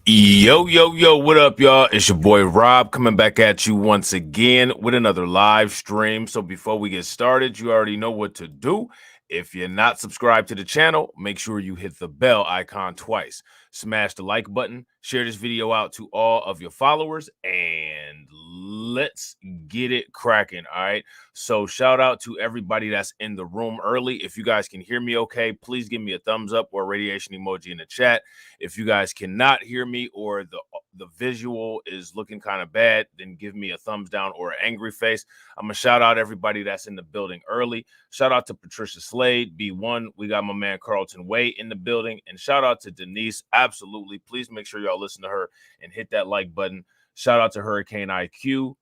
Yo, yo, yo, what up, y'all? It's your boy Rob coming back at you once again with another live stream. So, before we get started, you already know what to do. If you're not subscribed to the channel, make sure you hit the bell icon twice. Smash the like button, share this video out to all of your followers, and let's get it cracking. All right. So, shout out to everybody that's in the room early. If you guys can hear me okay, please give me a thumbs up or radiation emoji in the chat. If you guys cannot hear me or the visual is looking kind of bad, then give me a thumbs down or an angry face. I'm gonna shout out everybody that's in the building early. Shout out to Patricia Slade, B1. We got my man Carlton Way in the building, and shout out to Denise. Absolutely, please make sure y'all listen to her and hit that like button. Shout out to Hurricane IQ,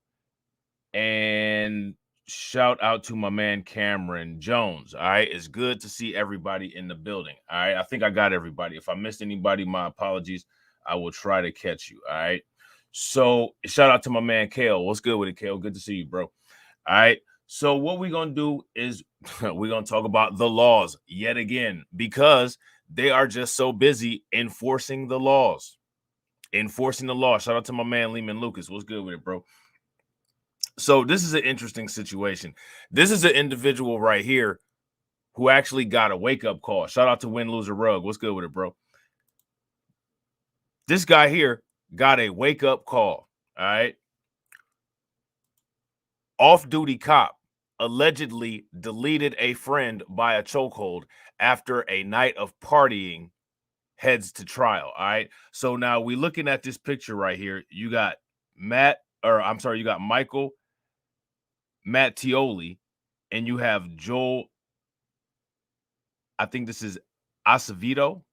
and shout out to my man Cameron Jones. All right, it's good to see everybody in the building. All right, I think I got everybody. If I missed anybody, my apologies. I will try to catch you. All right, so shout out to my man Kale. What's good with it, Kale? Good to see you, bro. All right, so what we're gonna do is we're gonna talk about the laws yet again, because they are just so busy enforcing the laws. Shout out to my man Lehman Lucas. What's good with it, bro? So this is an interesting situation. This is an individual right here who actually got a wake-up call. Shout out to Win Loser Rug. What's good with it, bro? This guy here got a wake-up call. All right. Off-duty cop allegedly deleted a friend by a chokehold after a night of partying heads to trial. All right. So now we're looking at this picture right here. You got you got Michael Mattioli, and you have Joel. I think this is Acevedo.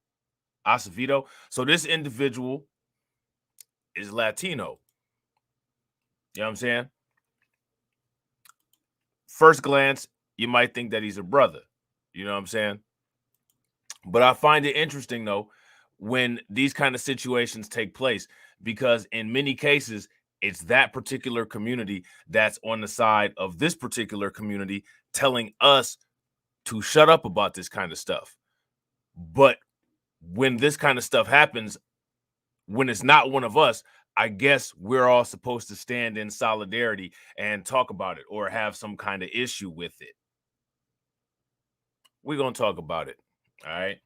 So this individual is Latino. You know what I'm saying? First glance, you might think that he's a brother. You know what I'm saying? But I find it interesting, though, when these kind of situations take place, because in many cases, it's that particular community that's on the side of this particular community telling us to shut up about this kind of stuff. But when this kind of stuff happens, when it's not one of us, I guess we're all supposed to stand in solidarity and talk about it or have some kind of issue with it. We're going to talk about it. All right.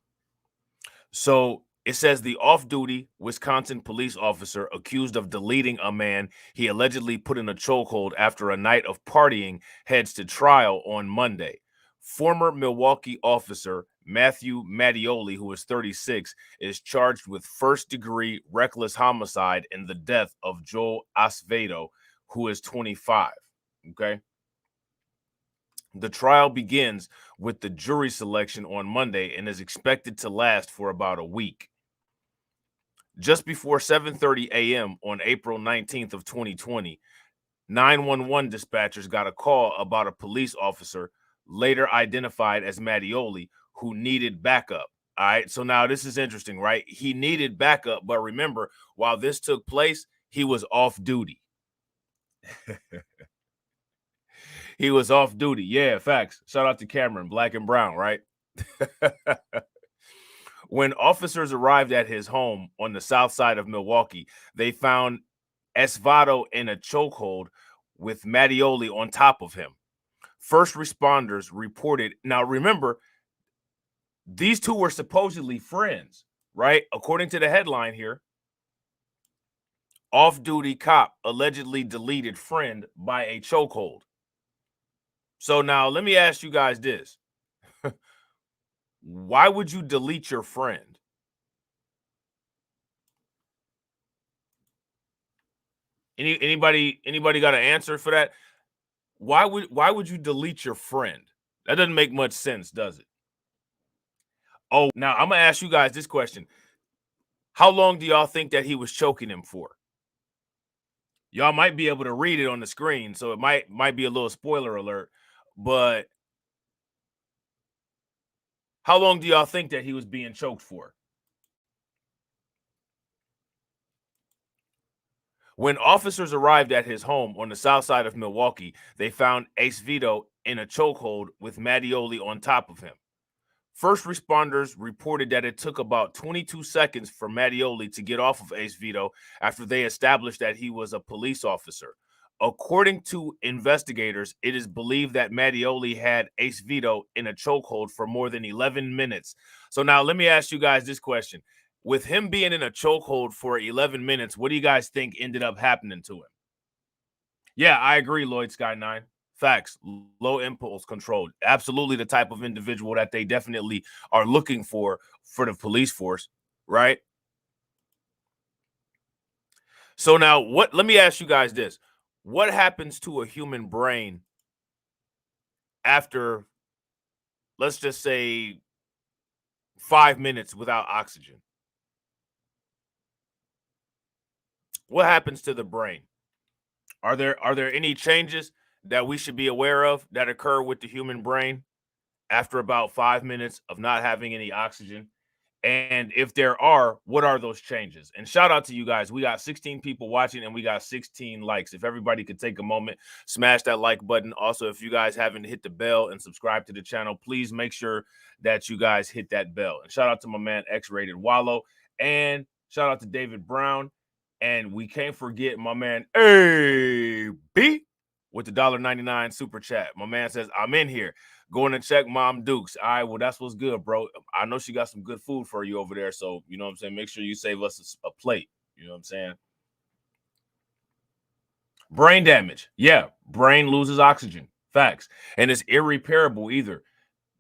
So it says the off-duty Wisconsin police officer accused of deleting a man he allegedly put in a chokehold after a night of partying heads to trial on Monday. Former Milwaukee officer Matthew Mattioli, who is 36, is charged with first-degree reckless homicide in the death of Joel Acevedo, who is 25. Okay. The trial begins with the jury selection on Monday and is expected to last for about a week. Just before 7:30 a.m. on April 19th of 2020, 911 dispatchers got a call about a police officer, later identified as Mattioli, who needed backup. All right, so now this is interesting, right? He needed backup, but remember, while this took place, he was off duty. He was off duty. Yeah, facts. Shout out to Cameron, black and brown, right? When officers arrived at his home on the south side of Milwaukee, they found Esvado in a chokehold with Mattioli on top of him. First responders reported. Now, remember, these two were supposedly friends, right? According to the headline here, off-duty cop allegedly deleted friend by a chokehold. So now let me ask you guys this. Why would you delete your friend? Anybody got an answer for that? Why would you delete your friend? That doesn't make much sense, does it? Oh, now I'm gonna ask you guys this question. How long do y'all think that he was choking him for? Y'all might be able to read it on the screen, so it might be a little spoiler alert, but how long do y'all think that he was being choked for? When officers arrived at his home on the south side of Milwaukee, they found Acevedo in a chokehold with Mattioli on top of him. First responders reported that it took about 22 seconds for Mattioli to get off of Ace Vito after they established that he was a police officer. According to investigators, it is believed that Mattioli had Ace Vito in a chokehold for more than 11 minutes. So now let me ask you guys this question. With him being in a chokehold for 11 minutes, what do you guys think ended up happening to him? Yeah, I agree, Lloyd Sky 9. Facts. Low impulse control. Absolutely the type of individual that they definitely are looking for the police force, right? So now let me ask you guys this. What happens to a human brain after, let's just say, 5 minutes without oxygen? What happens to the brain? Are there any changes that we should be aware of that occur with the human brain after about 5 minutes of not having any oxygen? And if there are, what are those changes? And shout out to you guys. We got 16 people watching and we got 16 likes. If everybody could take a moment, smash that like button. Also, if you guys haven't hit the bell and subscribe to the channel, please make sure that you guys hit that bell. And shout out to my man X-Rated Wallow. And shout out to David Brown. And we can't forget my man A.B. with the $1.99 super chat. My man says, I'm in here. Going to check Mom Dukes. All right, well, that's what's good, bro. I know she got some good food for you over there. So, you know what I'm saying? Make sure you save us a plate. You know what I'm saying? Brain damage. Yeah, brain loses oxygen. Facts. And it's irreparable either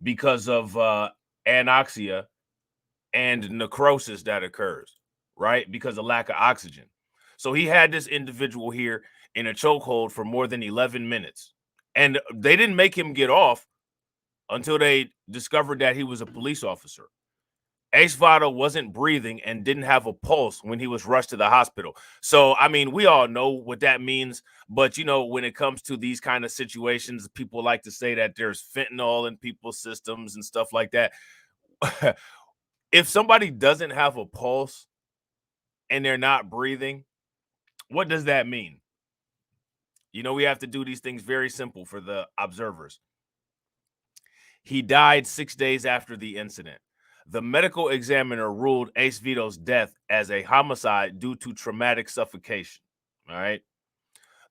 because of anoxia and necrosis that occurs, right? Because of lack of oxygen. So he had this individual here in a chokehold for more than 11 minutes. And they didn't make him get off until they discovered that he was a police officer. Ace Vado wasn't breathing and didn't have a pulse when he was rushed to the hospital. So, I mean, we all know what that means. But, you know, when it comes to these kind of situations, people like to say that there's fentanyl in people's systems and stuff like that. If somebody doesn't have a pulse and they're not breathing, what does that mean? You know, we have to do these things very simple for the observers. He died 6 days after the incident. The medical examiner ruled Ace Vito's death as a homicide due to traumatic suffocation. All right.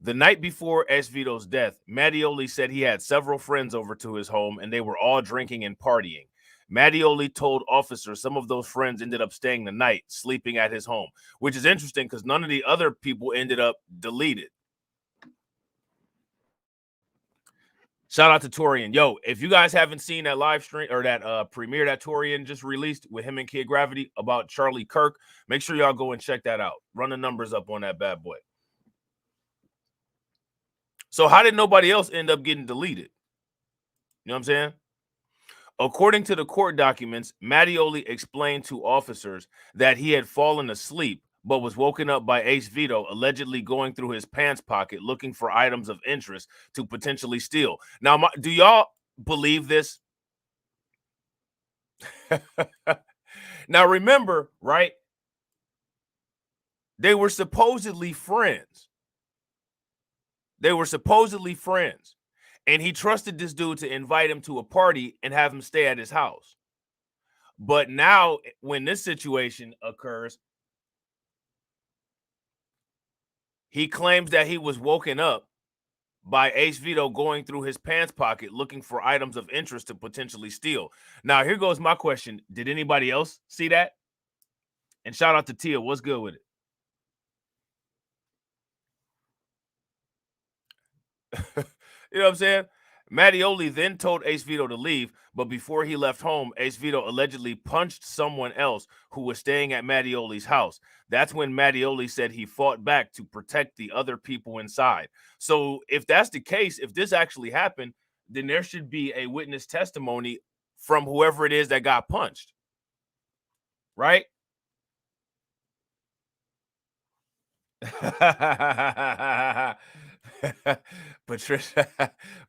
The night before Ace Vito's death, Mattioli said he had several friends over to his home and they were all drinking and partying. Mattioli told officers some of those friends ended up staying the night, sleeping at his home, which is interesting because none of the other people ended up deleted. Shout out to Torian. Yo, if you guys haven't seen that live stream or that premiere that Torian just released with him and Kid Gravity about Charlie Kirk, make sure y'all go and check that out. Run the numbers up on that bad boy. So how did nobody else end up getting deleted? You know what I'm saying? According to the court documents, Mattioli explained to officers that he had fallen asleep but was woken up by Ace Vito allegedly going through his pants pocket looking for items of interest to potentially steal. Now, do y'all believe this? Now, remember, right? They were supposedly friends. They were supposedly friends. And he trusted this dude to invite him to a party and have him stay at his house. But now, when this situation occurs, he claims that he was woken up by Ace Vito going through his pants pocket looking for items of interest to potentially steal. Now, here goes my question. Did anybody else see that? And shout out to Tia. What's good with it? You know what I'm saying? Mattioli then told Ace Vito to leave, but before he left home, Ace Vito allegedly punched someone else who was staying at Mattioli's house. That's when Mattioli said he fought back to protect the other people inside. So if that's the case, if this actually happened, then there should be a witness testimony from whoever it is that got punched, right? Patricia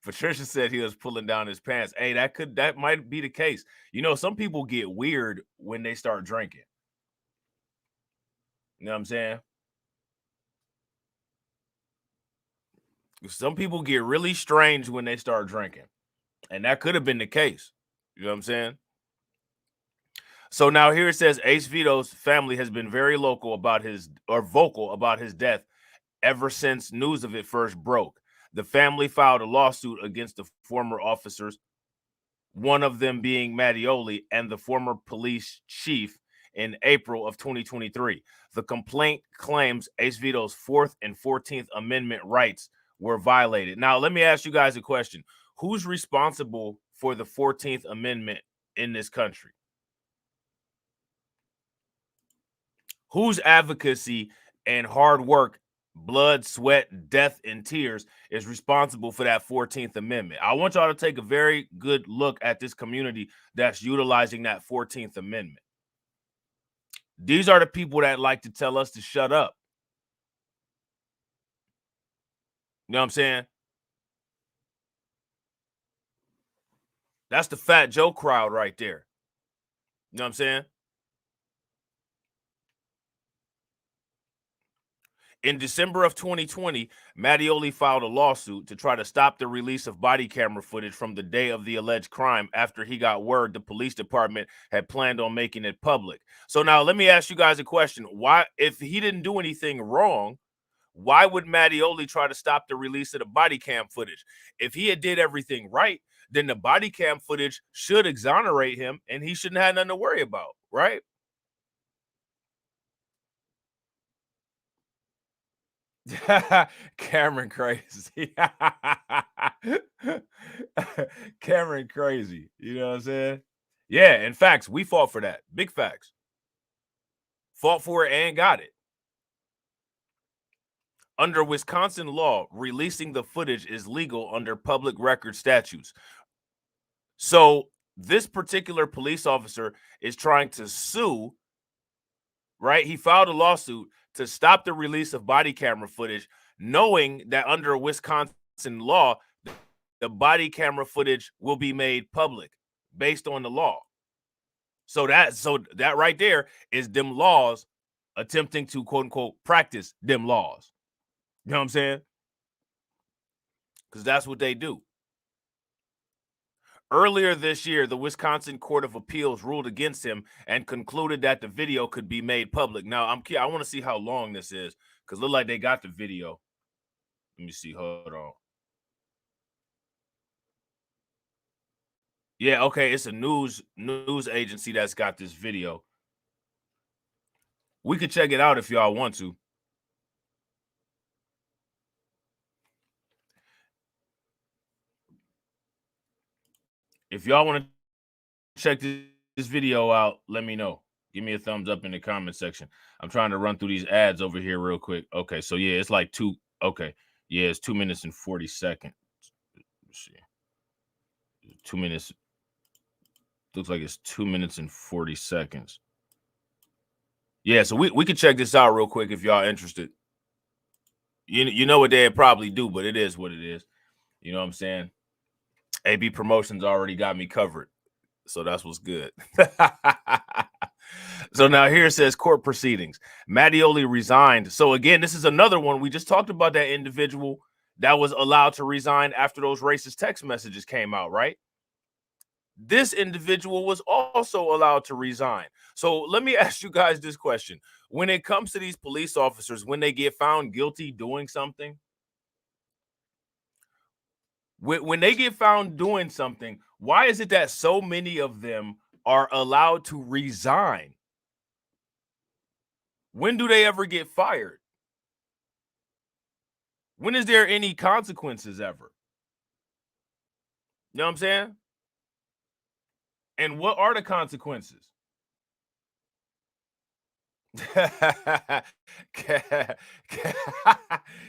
Patricia said he was pulling down his pants. Hey, that might be the case. You know, some people get weird when they start drinking. You know what I'm saying? Some people get really strange when they start drinking. And that could have been the case. You know what I'm saying? So now here it says Ace Vito's family has been very vocal about his death ever since news of it first broke. The family filed a lawsuit against the former officers, one of them being Mattioli and the former police chief, in April of 2023. The complaint claims Ace Vito's 4th and 14th Amendment rights were violated. Now, let me ask you guys a question. Who's responsible for the 14th Amendment in this country? Whose advocacy and hard work, blood, sweat, death, and tears is responsible for that 14th Amendment? I want y'all to take a very good look at this community that's utilizing that 14th Amendment. These are the people that like to tell us to shut up. You know what I'm saying? That's the Fat Joe crowd right there. You know what I'm saying? In December of 2020, Mattioli filed a lawsuit to try to stop the release of body camera footage from the day of the alleged crime after he got word the police department had planned on making it public. So now let me ask you guys a question. Why, if he didn't do anything wrong, why would Mattioli try to stop the release of the body cam footage? If he had did everything right, then the body cam footage should exonerate him and he shouldn't have nothing to worry about, right? Cameron crazy. Cameron crazy. You know what I'm saying? Yeah, in facts, we fought for that. Big facts. Fought for it and got it. Under Wisconsin law, releasing the footage is legal under public record statutes. So this particular police officer is trying to sue, right? He filed a lawsuit to stop the release of body camera footage, knowing that under Wisconsin law, the body camera footage will be made public based on the law. So that right there is them laws attempting to quote unquote practice them laws. You know what I'm saying? Because that's what they do. Earlier this year, the Wisconsin Court of Appeals ruled against him and concluded that the video could be made public. Now, I want to see how long this is because look like they got the video. Let me see. Hold on. Yeah, okay. It's a news agency that's got this video. We could check it out if y'all want to. If y'all want to check this video out, let me know. Give me a thumbs up in the comment section. I'm trying to run through these ads over here real quick. Okay, so yeah, it's like okay. Yeah, it's 2 minutes and 40 seconds. Let's see. 2 minutes. Looks like it's 2 minutes and 40 seconds. Yeah, so we could check this out real quick if y'all interested. You know what they'd probably do, but it is what it is. You know what I'm saying? AB Promotions already got me covered. So that's what's good. So now here it says court proceedings. Mattioli resigned. So again, this is another one. We just talked about that individual that was allowed to resign after those racist text messages came out, right? This individual was also allowed to resign. So let me ask you guys this question. When it comes to these police officers, when they get found guilty doing something, when they get found doing something, why is it that so many of them are allowed to resign? When do they ever get fired? When is there any consequences ever? You know what I'm saying? And what are the consequences?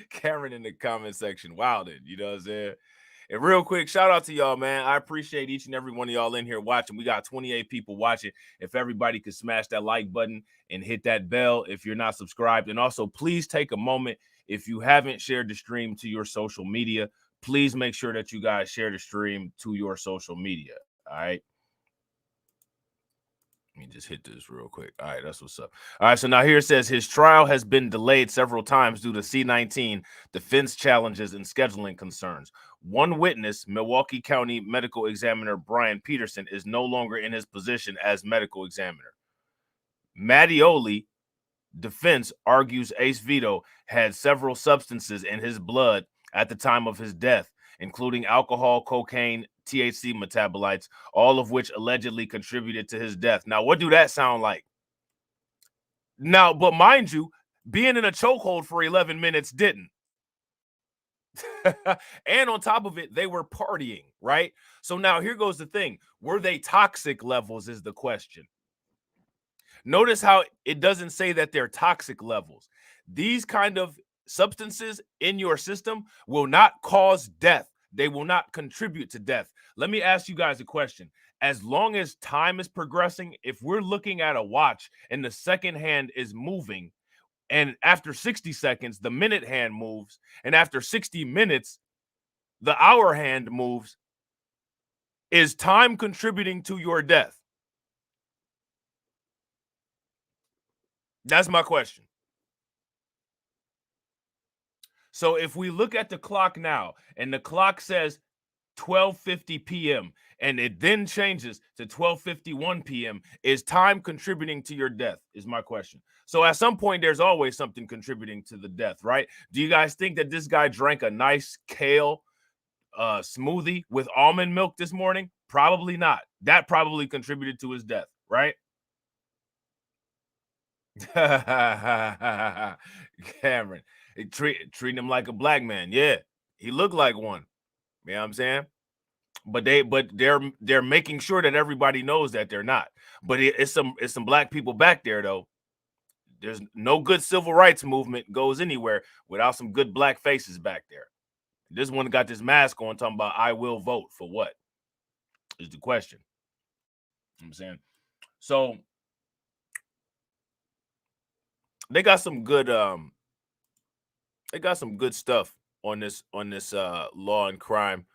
Cameron in the comment section wilded, you know what I'm saying? And real quick, shout out to y'all, man. I appreciate each and every one of y'all in here watching. We got 28 people watching. If everybody could smash that like button and hit that bell if you're not subscribed. And also, please take a moment. If you haven't shared the stream to your social media, please make sure that you guys share the stream to your social media. All right. Let me just hit this real quick. All right, that's what's up. All right, so now here it says his trial has been delayed several times due to C-19 defense challenges and scheduling concerns. One witness, Milwaukee County Medical Examiner Brian Peterson, is no longer in his position as medical examiner. Mattioli defense argues Ace Vito had several substances in his blood at the time of his death, including alcohol, cocaine, THC metabolites, all of which allegedly contributed to his death. Now, what do that sound like? Now, but mind you, being in a chokehold for 11 minutes didn't. And on top of it, they were partying, right? So now here goes the thing. Were they toxic levels is the question. Notice how it doesn't say that they're toxic levels. These kind of substances in your system will not cause death. They will not contribute to death. Let me ask you guys a question. As long as time is progressing, if we're looking at a watch and the second hand is moving, and after 60 seconds, the minute hand moves, and after 60 minutes, the hour hand moves, is time contributing to your death? That's my question. So if we look at the clock now and the clock says 12:50 p.m. and it then changes to 12:51 p.m., is time contributing to your death is my question. So at some point, there's always something contributing to the death, right? Do you guys think that this guy drank a nice kale smoothie with almond milk this morning? Probably not. That probably contributed to his death, right? Cameron, treating him like a black man. Yeah, he looked like one. You know what I'm saying? But they're making sure that everybody knows that they're not. But it's some black people back there though. There's no good civil rights movement goes anywhere without some good black faces back there. This one got this mask on talking about I will vote for what is the question. You know what I'm saying? So they got some good stuff on this law and crime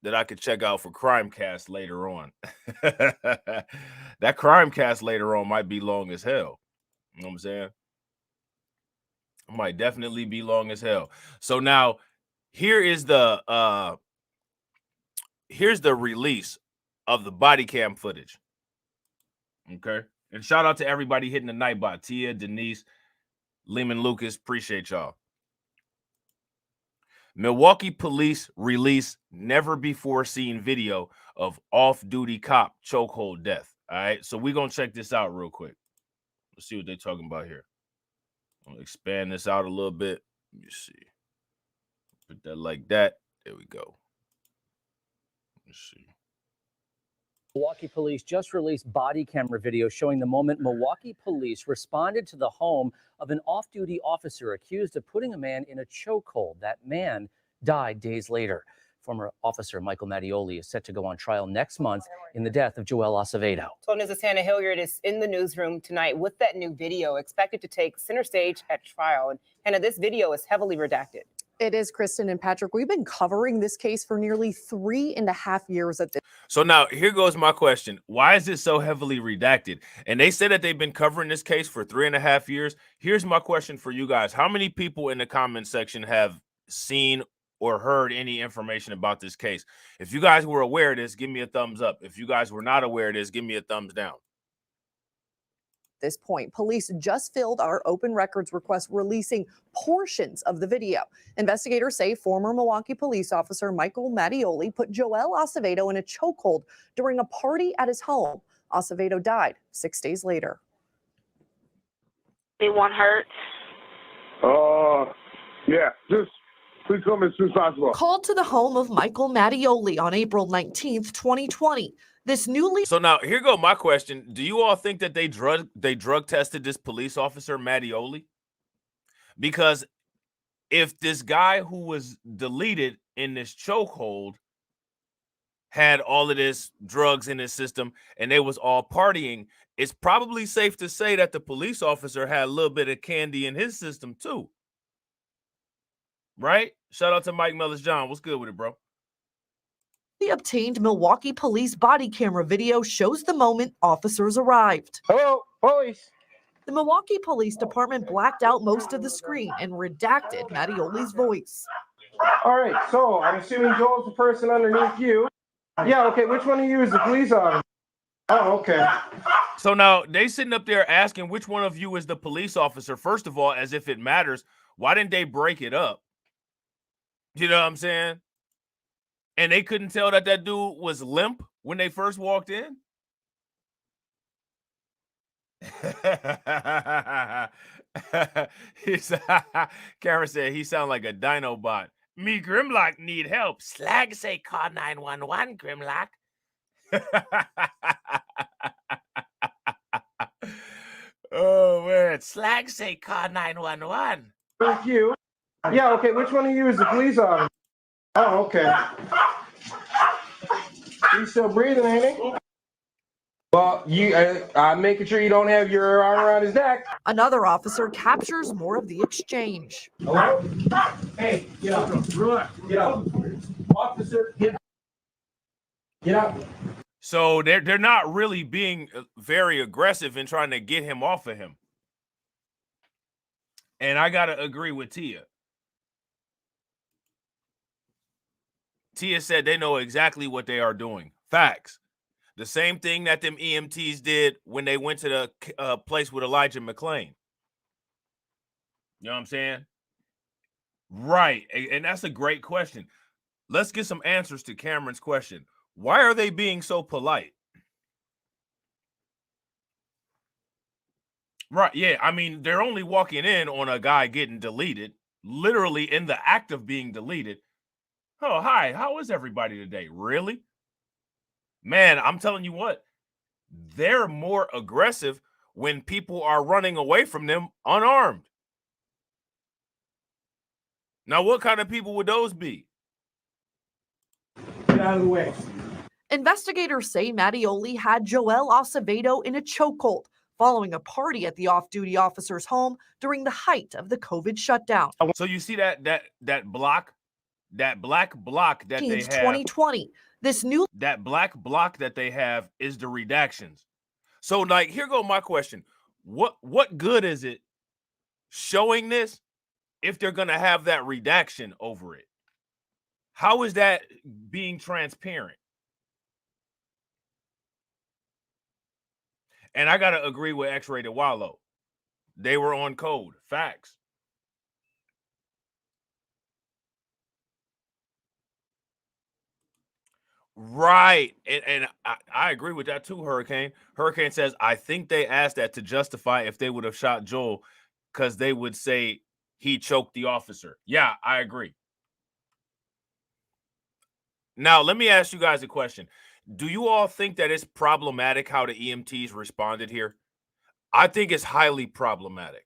that I could check out for Crimecast later on. That Crimecast later on might be long as hell. You know what I'm saying? It might definitely be long as hell. So now here's the release of the body cam footage. Okay. And shout out to everybody hitting the Nightbot. Tia, Denise, Lehman Lucas. Appreciate y'all. Milwaukee police release never before seen video of off-duty cop chokehold death. All right. So we're going to check this out real quick. Let's see what they're talking about here. I'm going to expand this out a little bit. Let me see. Put that like that. There we go. Let's see. Milwaukee police just released body camera video showing the moment Milwaukee police responded to the home of an off-duty officer accused of putting a man in a chokehold. That man died days later. Former officer Michael Mattioli is set to go on trial next month in the death of Joel Acevedo. So News' Hannah Hilliard is in the newsroom tonight with that new video expected to take center stage at trial. And Hannah, this video is heavily redacted. It is, Kristen and Patrick. We've been covering this case for nearly 3.5 years at this. So now here goes my question. Why is it so heavily redacted? And they said that they've been covering this case for 3.5 years. Here's my question for you guys. How many people in the comment section have seen or heard any information about this case? If you guys were aware of this, give me a thumbs up. If you guys were not aware of this, give me a thumbs down. This point, police just filled our open records request releasing portions of the video. Investigators say former Milwaukee police officer Michael Mattioli put Joel Acevedo in a chokehold during a party at his home. Acevedo died 6 days later. Anyone hurt? Yeah, just please come as soon as possible. Called to the home of Michael Mattioli on April 19th, 2020. This newly. So now here go my question. Do you all think that they drug tested this police officer Mattioli? Because if this guy who was deleted in this chokehold had all of this drugs in his system and they was all partying, it's probably safe to say that the police officer had a little bit of candy in his system too. Right? Shout out to Mike Mellis John. What's good with it, bro? The obtained Milwaukee police body camera video shows the moment officers arrived. Hello, police. The Milwaukee Police Department blacked out most of the screen and redacted Mattioli's voice. All right, so I'm assuming Joel's the person underneath you. Yeah, okay, which one of you is the police officer? Oh, okay. So now they sitting up there asking which one of you is the police officer. First of all, as if it matters, why didn't they break it up? You know what I'm saying? And they couldn't tell that that dude was limp when they first walked in. Karen said he sound like a Dinobot. Me Grimlock need help. Slag say call 911, Grimlock. Oh man, Slag say call 911. Thank you. Yeah, okay, which one of you is the police officer? Oh, okay. He's still breathing, ain't he? Well, I'm making sure you don't have your arm around his neck. Another officer captures more of the exchange. Hello? Hey, get up. Get up. Officer, get up. So they're not really being very aggressive in trying to get him off of him. And I got to agree with Tia. Tia said they know exactly what they are doing. Facts. The same thing that them EMTs did when they went to the place with Elijah McClain. You know what I'm saying? Right. And that's a great question. Let's get some answers to Cameron's question. Why are they being so polite? Right. Yeah. I mean, they're only walking in on a guy getting deleted, literally in the act of being deleted. Oh, hi. How is everybody today? Really? Man, I'm telling you what, they're more aggressive when people are running away from them unarmed. Now, what kind of people would those be? Get out of the way. Investigators say Mattioli had Joel Acevedo in a chokehold following a party at the off-duty officer's home during the height of the COVID shutdown. So you see that block, that black block that they have. 2020. That black block that they have is the redactions. So, like, here go my question. What good is it showing this if they're gonna have that redaction over it? How is that being transparent? And I gotta agree with X-Rated Wallow. They were on code. Facts. Right. And I agree with that too, Hurricane. Hurricane says, I think they asked that to justify if they would have shot Joel because they would say he choked the officer. Yeah, I agree. Now, let me ask you guys a question. Do you all think that it's problematic how the EMTs responded here? I think it's highly problematic.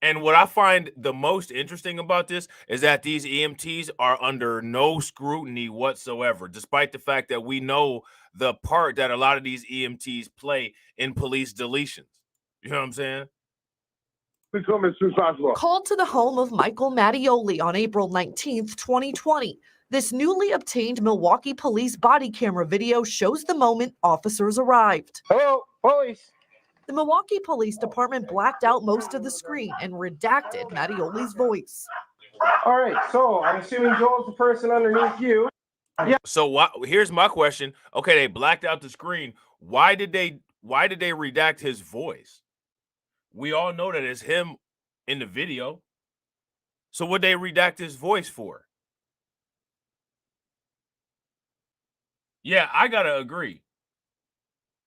And what I find the most interesting about this is that these EMTs are under no scrutiny whatsoever, despite the fact that we know the part that a lot of these EMTs play in police deletions. You know what I'm saying? Please come as soon as possible. Called to the home of Michael Mattioli on April 19th, 2020. This newly obtained Milwaukee police body camera video shows the moment officers arrived. Hello, police. The Milwaukee Police Department blacked out most of the screen and redacted Mattioli's voice. All right, so I'm assuming Joel's the person underneath you. Yeah. So here's my question. Okay, they blacked out the screen. Why did they redact his voice? We all know that it's him in the video. So what they redact his voice for? Yeah, I gotta agree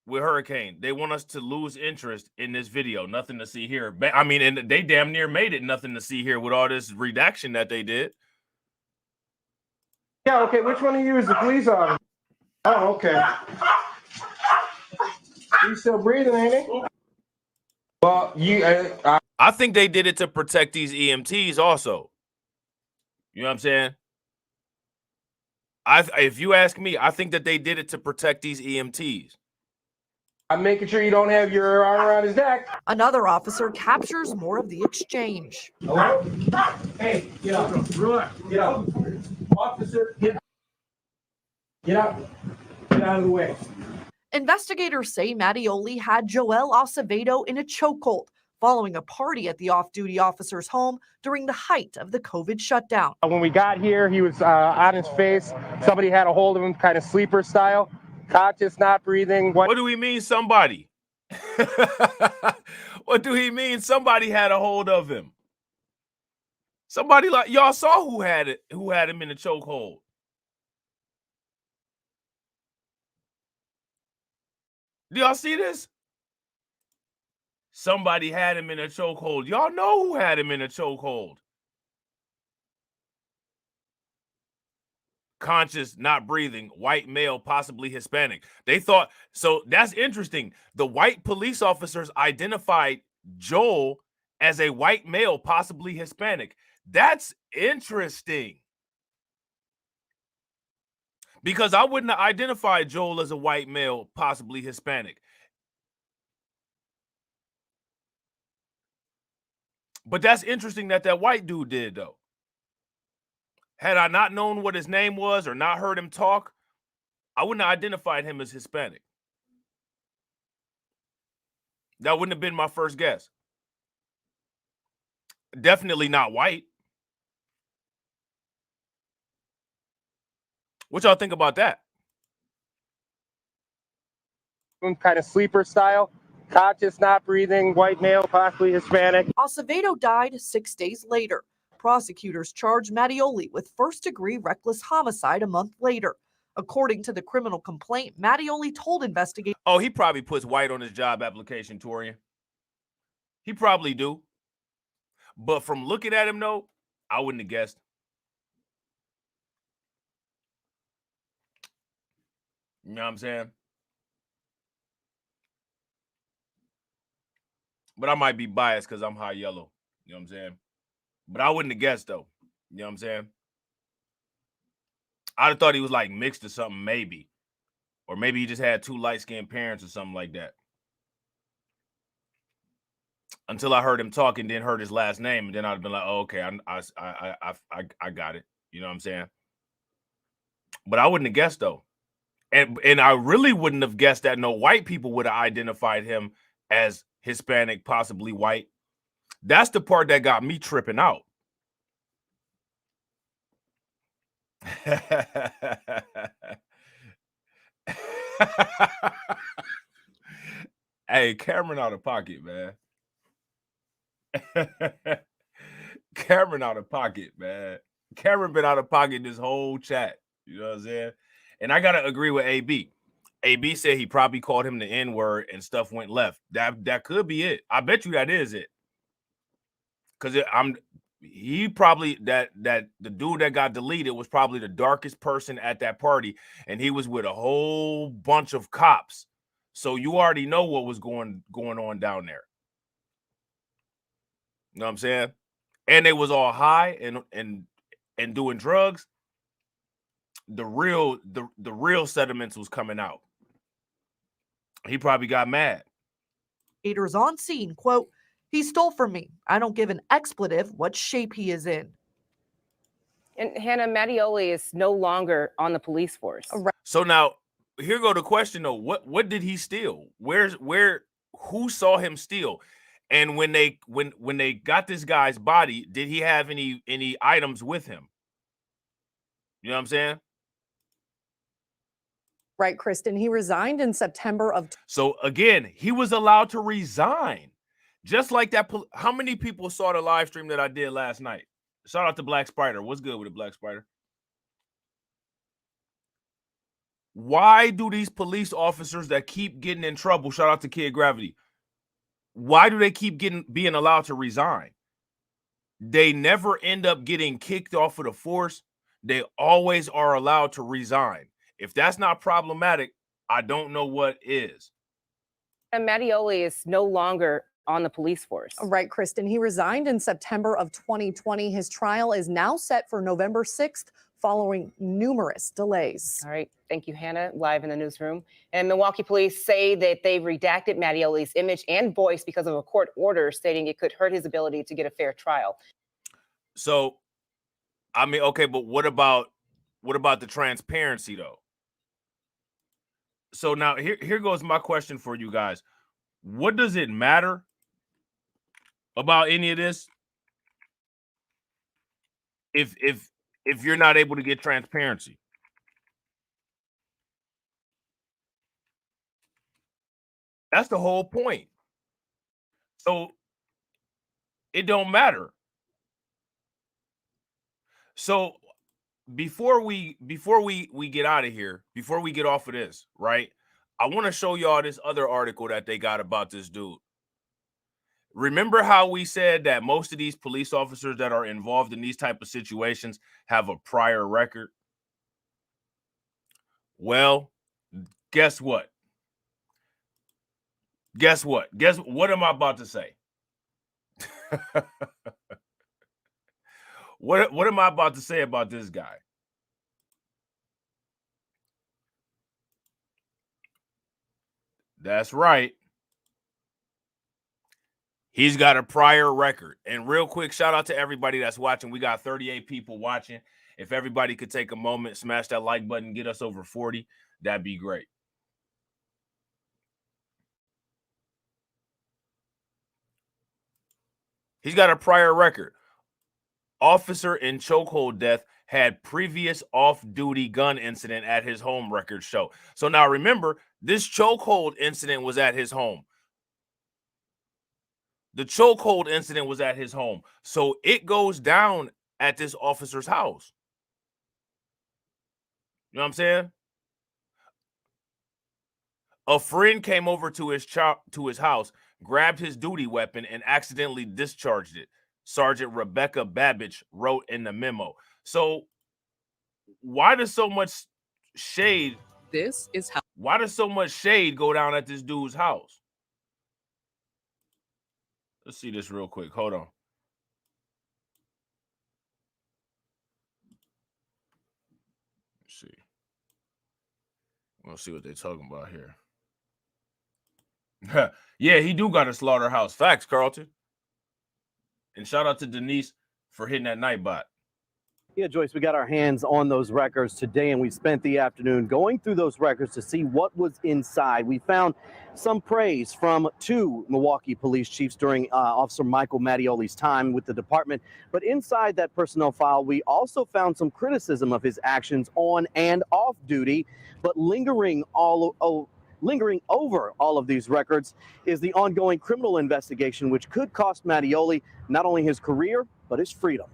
with Hurricane. They want us to lose interest in this video. Nothing to see here. I mean, and they damn near made it nothing to see here with all this redaction that they did. Yeah, okay, which one of you is the police officer? Oh, okay. He's still breathing, ain't he? Well, I think they did it to protect these EMTs also. You know what I'm saying? If you ask me, I think that they did it to protect these EMTs. I'm making sure you don't have your arm around his neck. Another officer captures more of the exchange. Hello? Hey, get up. Get up. Officer, get Get out. Get out of the way. Investigators say Mattioli had Joel Acevedo in a chokehold following a party at the off-duty officer's home during the height of the COVID shutdown. When we got here, he was on his face. Somebody had a hold of him, kind of sleeper style, conscious, not breathing. What do we mean, somebody? What do he mean? Somebody had a hold of him. Somebody, like, y'all saw who had him in the chokehold. Do y'all see this? Somebody had him in a chokehold. Y'all know who had him in a chokehold. Conscious, not breathing, white male, possibly Hispanic. They thought, so that's interesting. The white police officers identified Joel as a white male, possibly Hispanic. That's interesting. Because I wouldn't have identified Joel as a white male, possibly Hispanic. But that's interesting that white dude did, though. Had I not known what his name was or not heard him talk, I wouldn't have identified him as Hispanic. That wouldn't have been my first guess. Definitely not white. What y'all think about that? Kind of sleeper style, conscious, not breathing, white male, possibly Hispanic. Acevedo died 6 days later. Prosecutors charged Mattioli with first-degree reckless homicide a month later. According to the criminal complaint, Mattioli told investigators. Oh, he probably puts white on his job application, Torian. He probably do. But from looking at him, though, I wouldn't have guessed. You know what I'm saying? But I might be biased because I'm high yellow. You know what I'm saying? But I wouldn't have guessed, though. You know what I'm saying? I'd have thought he was like mixed or something, maybe. Or maybe he just had two light-skinned parents or something like that. Until I heard him talk and then heard his last name, and then I'd have been like, oh, okay, I got it. You know what I'm saying? But I wouldn't have guessed, though. And I really wouldn't have guessed that no white people would have identified him as Hispanic, possibly white. That's the part that got me tripping out. Hey, Cameron out of pocket, man. Cameron out of pocket, man. Cameron been out of pocket this whole chat. You know what I'm saying? And I gotta agree with AB. AB said he probably called him the N-word and stuff went left. That could be it. I bet you that is it. Because he probably that the dude that got deleted was probably the darkest person at that party, and he was with a whole bunch of cops. So you already know what was going on down there. You know what I'm saying? And they was all high and doing drugs. The real sediments was coming out. He probably got mad. Haters on scene, quote, "He stole from me. I don't give an expletive what shape he is in." And Hannah, Mattioli is no longer on the police force. So now here go the question though. What did he steal? Who saw him steal? And when they got this guy's body, did he have any items with him? You know what I'm saying? Right, Kristen. He resigned in September of. So again, he was allowed to resign. Just like that. How many people saw the live stream that I did last night? Shout out to Black Spider. What's good with the Black Spider? Why do these police officers that keep getting in trouble, shout out to Kid Gravity, why do they keep being allowed to resign? They never end up getting kicked off of the force. They always are allowed to resign. If that's not problematic, I don't know what is. And Mattioli is no longer on the police force. Right, Kristen. He resigned in September of 2020. His trial is now set for November 6th following numerous delays. All right. Thank you, Hannah, live in the newsroom. And Milwaukee police say that they've redacted Mattioli's image and voice because of a court order stating it could hurt his ability to get a fair trial. So, I mean, okay, but what about the transparency though? So now here goes my question for you guys. What does it matter about any of this if you're not able to get transparency? That's the whole point. So it don't matter. So before we get out of here, before we get off of this, right? I want to show y'all this other article that they got about this dude. Remember how we said that most of these police officers that are involved in these type of situations have a prior record? Well, guess what? Guess what? Guess what am I about to say? What am I about to say about this guy? That's right. He's got a prior record. And real quick, shout out to everybody that's watching. We got 38 people watching. If everybody could take a moment, smash that like button, get us over 40, that'd be great. He's got a prior record. Officer in chokehold death had previous off-duty gun incident at his home, records show. So now remember, this chokehold incident was at his home. The chokehold incident was at his home. So it goes down at this officer's house. You know what I'm saying? A friend came over to his house, grabbed his duty weapon, and accidentally discharged it. Sergeant Rebecca Babbage wrote in the memo. So why does so much shade? This is how. Why does so much shade go down at this dude's house? Let's see this real quick. Hold on. Let's see. We'll see what they're talking about here. Yeah, he do got a slaughterhouse. Facts, Carlton. And shout out to Denise for hitting that Nightbot. Yeah, Joyce, we got our hands on those records today, and we spent the afternoon going through those records to see what was inside. We found some praise from 2 Milwaukee police chiefs during Officer Michael Mattioli's time with the department. But inside that personnel file, we also found some criticism of his actions on and off duty. But lingering over all of these records is the ongoing criminal investigation, which could cost Mattioli not only his career, but his freedom.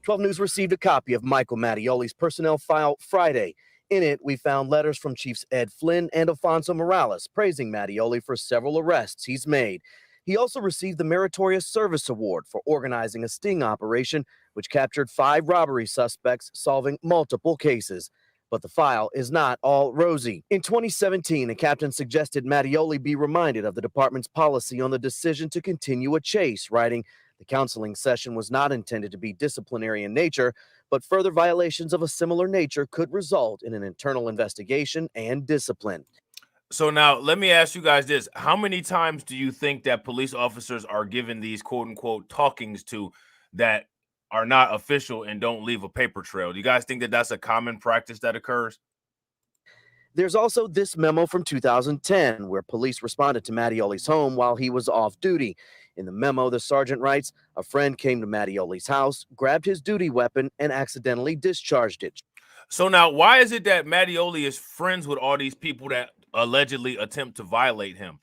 12 News received a copy of Michael Mattioli's personnel file Friday. In it, we found letters from Chiefs Ed Flynn and Alfonso Morales praising Mattioli for several arrests he's made. He also received the Meritorious Service Award for organizing a sting operation, which captured 5 robbery suspects, solving multiple cases. But the file is not all rosy. In 2017, a captain suggested Mattioli be reminded of the department's policy on the decision to continue a chase, writing, "The counseling session was not intended to be disciplinary in nature, but further violations of a similar nature could result in an internal investigation and discipline." So now let me ask you guys this. How many times do you think that police officers are given these quote unquote talkings to that are not official and don't leave a paper trail? Do you guys think that that's a common practice that occurs? There's also this memo from 2010 where police responded to Mattioli's home while he was off duty. In the memo, the sergeant writes, "A friend came to Mattioli's house, grabbed his duty weapon, and accidentally discharged it." So now why is it that Mattioli is friends with all these people that allegedly attempt to violate him?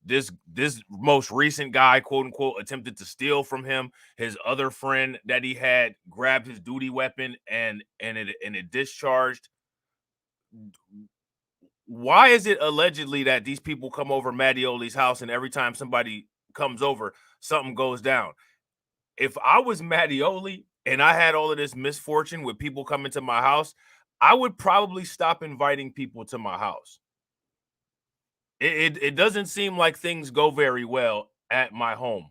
This most recent guy, quote unquote, attempted to steal from him. His other friend that he had grabbed his duty weapon and it discharged. Why is it allegedly that these people come over Mattioli's house and every time somebody comes over, something goes down? If I was Mattioli and I had all of this misfortune with people coming to my house, I would probably stop inviting people to my house. It doesn't seem like things go very well at my home.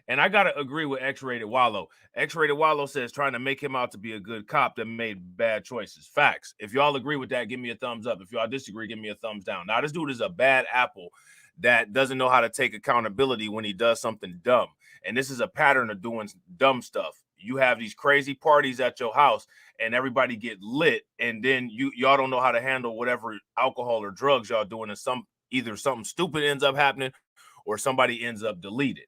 And I got to agree with X-Rated Wallow. X-Rated Wallow says trying to make him out to be a good cop that made bad choices. Facts. If y'all agree with that, give me a thumbs up. If y'all disagree, give me a thumbs down. Now, this dude is a bad apple that doesn't know how to take accountability when he does something dumb. And this is a pattern of doing dumb stuff. you have these crazy parties at your house and everybody get lit, and then y'all don't know how to handle whatever alcohol or drugs y'all doing, and either something stupid ends up happening or somebody ends up deleted.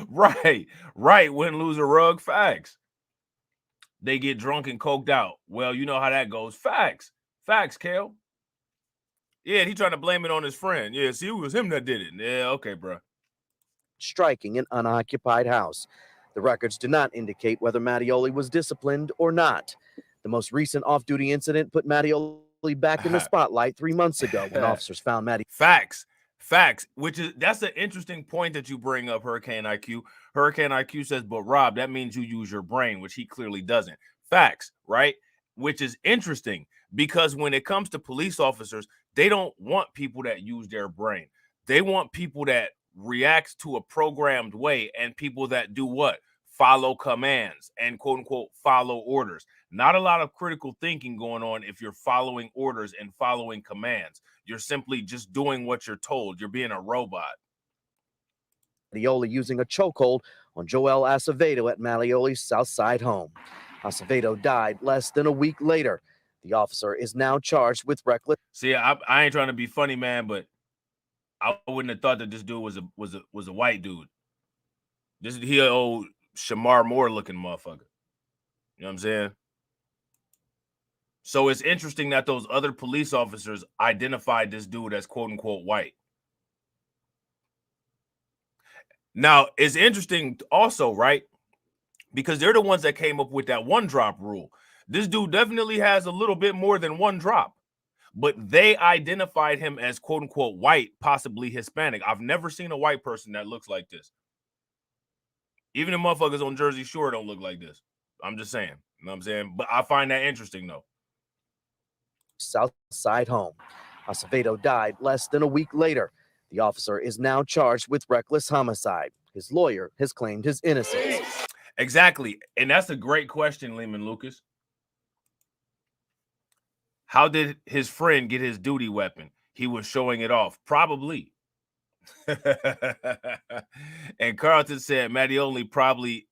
right. Win, lose, or rug. Facts. They get drunk and coked out. Well, you know how that goes. Facts, Kale. Yeah, he trying to blame it on his friend. Yeah, see, it was him that did it. Yeah, okay, bro. Striking an unoccupied house. The records do not indicate whether Mattioli was disciplined or not. The most recent off-duty incident put Mattioli back in the spotlight 3 months ago when officers found Mattioli. Facts, that's an interesting point that you bring up, Hurricane IQ. Hurricane IQ says, but Rob, that means you use your brain, which he clearly doesn't. Facts, right? Which is interesting because when it comes to police officers, they don't want people that use their brain. They want people that react to a programmed way and people that do what? Follow commands and quote unquote follow orders. Not a lot of critical thinking going on if you're following orders and following commands. You're simply just doing what you're told. You're being a robot. Mattioli using a chokehold on Joel Acevedo at Mattioli's Southside home. Acevedo died less than a week later. The officer is now charged with reckless. See, I ain't trying to be funny, man, but I wouldn't have thought that this dude was a white dude. He an old Shamar Moore looking motherfucker. You know what I'm saying? So it's interesting that those other police officers identified this dude as quote unquote white. Now, it's interesting also, right? Because they're the ones that came up with that one drop rule. This dude definitely has a little bit more than one drop, but they identified him as quote unquote white, possibly Hispanic. I've never seen a white person that looks like this. Even the motherfuckers on Jersey Shore don't look like this. I'm just saying. You know what I'm saying? But I find that interesting, though. Southside home. Acevedo died less than a week later. The officer is now charged with reckless homicide. His lawyer has claimed his innocence. Exactly. And that's a great question, Lehman Lucas. How did his friend get his duty weapon? He was showing it off. Probably. And Carlton said Mattioli probably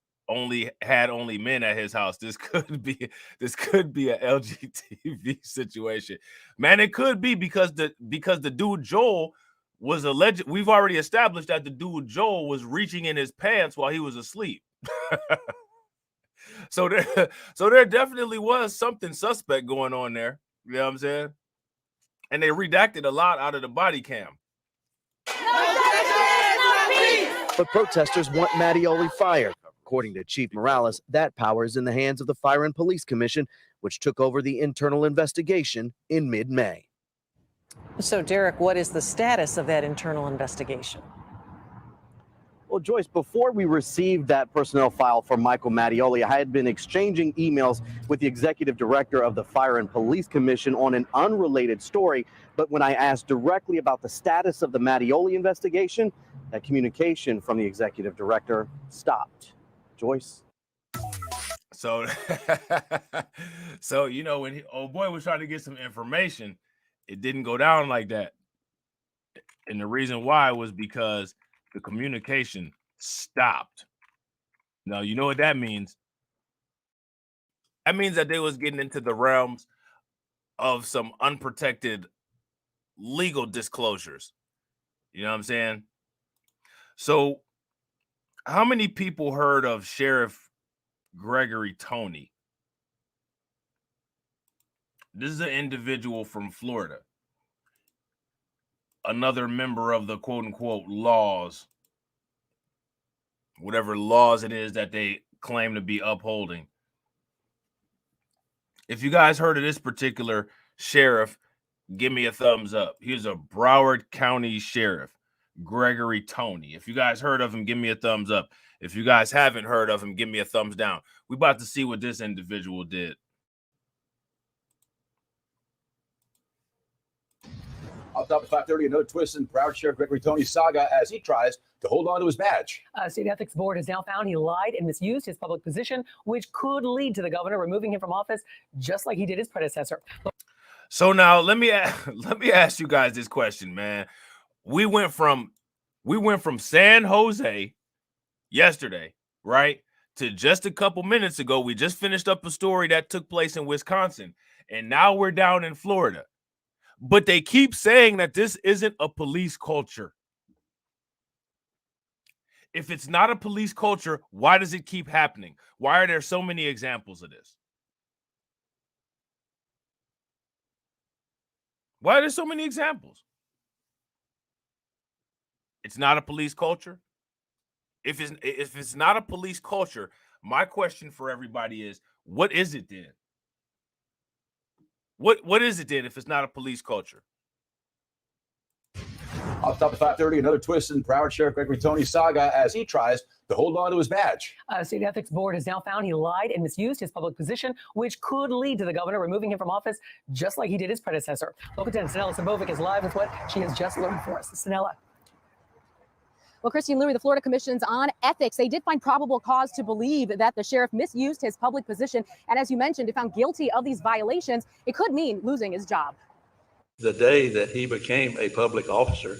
had only men at his house. This could be a LGTV situation, man. It could be because the dude Joel was alleged. We've already established that the dude Joel was reaching in his pants while he was asleep. So there definitely was something suspect going on there. You know what I'm saying? And they redacted a lot out of the body cam. But protesters want Mattioli fired. According to Chief Morales, that power is in the hands of the Fire and Police Commission, which took over the internal investigation in mid-May. So, Derek, what is the status of that internal investigation? Well, Joyce, before we received that personnel file from Michael Mattioli, I had been exchanging emails with the executive director of the Fire and Police Commission on an unrelated story. But when I asked directly about the status of the Mattioli investigation, that communication from the executive director stopped. Joyce? So, you know, when old boy was trying to get some information, it didn't go down like that. And the reason why was because the communication stopped. Now, you know what that means? That means that they was getting into the realms of some unprotected legal disclosures. You know what I'm saying? So how many people heard of Sheriff Gregory Toney? This is an individual from Florida. Another member of the quote unquote laws, whatever laws it is that they claim to be upholding. If you guys heard of this particular sheriff, give me a thumbs up. He's a Broward County sheriff, Gregory Toney. If you guys heard of him, give me a thumbs up. If you guys haven't heard of him, give me a thumbs down. We're about to see what this individual did. Up top at 5:30, another twist in Broward Sheriff Gregory Toney's saga as he tries to hold on to his badge. State Ethics Board has now found he lied and misused his public position, which could lead to the governor removing him from office, just like he did his predecessor. So now let me ask you guys this question, man. We went from We went from San Jose yesterday, right, to just a couple minutes ago. We just finished up a story that took place in Wisconsin, and now we're down in Florida. But they keep saying that this isn't a police culture. If it's not a police culture, why does it keep happening? Why are there so many examples of this? Why are there so many examples? It's not a police culture. If it's not a police culture, my question for everybody is, what is it then? What is it then if it's not a police culture? Off top of 5:30, another twist in Broward Sheriff Gregory Tony's saga as he tries to hold on to his badge. State Ethics Board has now found he lied and misused his public position, which could lead to the governor removing him from office, just like he did his predecessor. Local 10 Sanella Sabovic is live with what she has just learned for us. Sanella. Well, Christine Louie, the Florida Commission's on ethics, they did find probable cause to believe that the sheriff misused his public position. And as you mentioned, if found guilty of these violations, it could mean losing his job. The day that he became a public officer,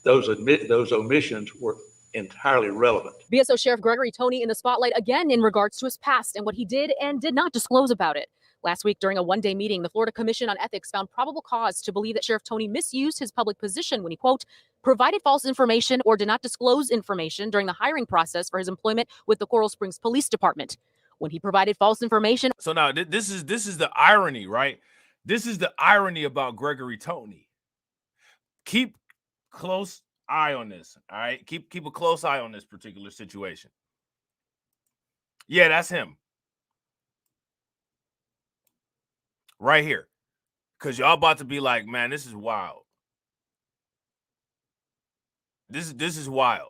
those omissions were entirely relevant. BSO Sheriff Gregory Tony in the spotlight again in regards to his past and what he did and did not disclose about it. Last week, during a one-day meeting, the Florida Commission on Ethics found probable cause to believe that Sheriff Tony misused his public position when he, quote, provided false information or did not disclose information during the hiring process for his employment with the Coral Springs Police Department. When he provided false information. So now this is the irony, right? This is the irony about Gregory Tony. Keep close eye on this, all right? Keep a close eye on this particular situation. Yeah, that's him. Right here. Because y'all about to be like, man, this is wild. This is wild.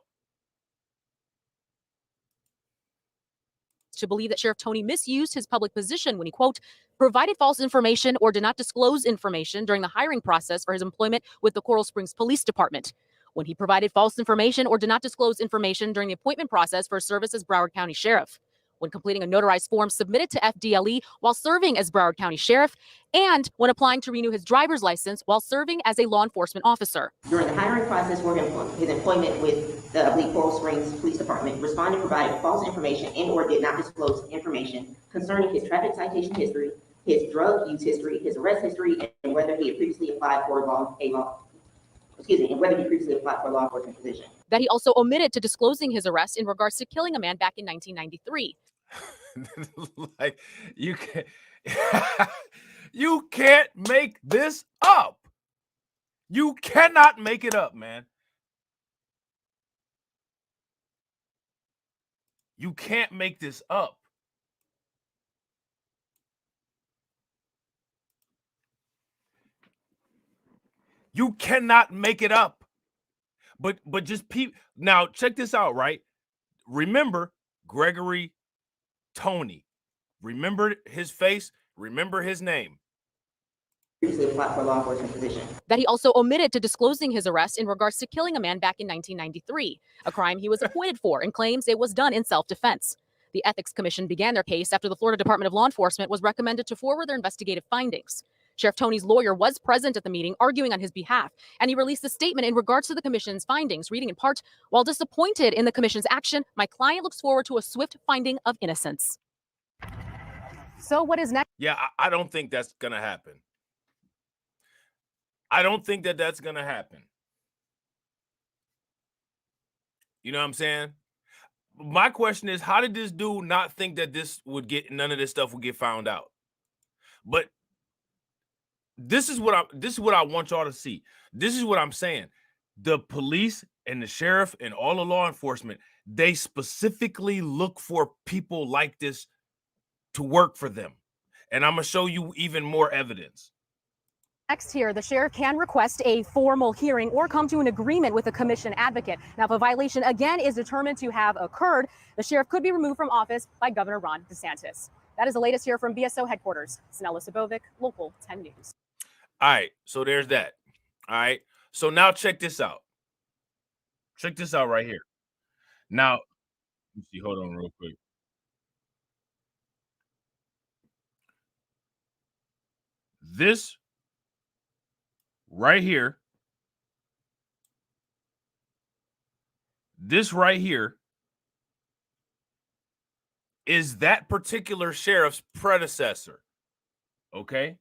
To believe that Sheriff Tony misused his public position when he, quote, provided false information or did not disclose information during the hiring process for his employment with the Coral Springs Police Department. When he provided false information or did not disclose information during the appointment process for service as Broward County Sheriff. When completing a notarized form submitted to FDLE while serving as Broward County Sheriff, and when applying to renew his driver's license while serving as a law enforcement officer. During the hiring process for his employment with the Coral Springs Police Department, respondent provided false information and or did not disclose information concerning his traffic citation history, his drug use history, his arrest history, and whether he had previously applied for law enforcement position. That he also omitted to disclosing his arrest in regards to killing a man back in 1993. Like you can't make this up. You cannot make it up, man. You can't make this up. You cannot make it up. But just now check this out, right? Remember Gregory Tony. Remember his face, remember his name. Previously applied for law enforcement position. That he also omitted to disclosing his arrest in regards to killing a man back in 1993, a crime he was appointed for and claims it was done in self-defense. The Ethics Commission began their case after the Florida Department of Law Enforcement was recommended to forward their investigative findings. Sheriff Tony's lawyer was present at the meeting arguing on his behalf, and he released a statement in regards to the commission's findings, reading in part, while disappointed in the commission's action, my client looks forward to a swift finding of innocence. So what is next? Yeah, I don't think that's going to happen. I don't think that that's going to happen. You know what I'm saying? My question is, how did this dude not think that none of this stuff would get found out? But this is what I want y'all to see. This is what I'm saying. The police and the sheriff and all the law enforcement, they specifically look for people like this to work for them. And I'm going to show you even more evidence. Next here, the sheriff can request a formal hearing or come to an agreement with a commission advocate. Now, if a violation again is determined to have occurred, the sheriff could be removed from office by Governor Ron DeSantis. That is the latest here from BSO headquarters. Sanella Sabovic, Local 10 News. All right, so there's that. All right, so now check this out. Check this out right here. Now, let me see, hold on real quick. This right here This right here is that particular sheriff's predecessor. Okay.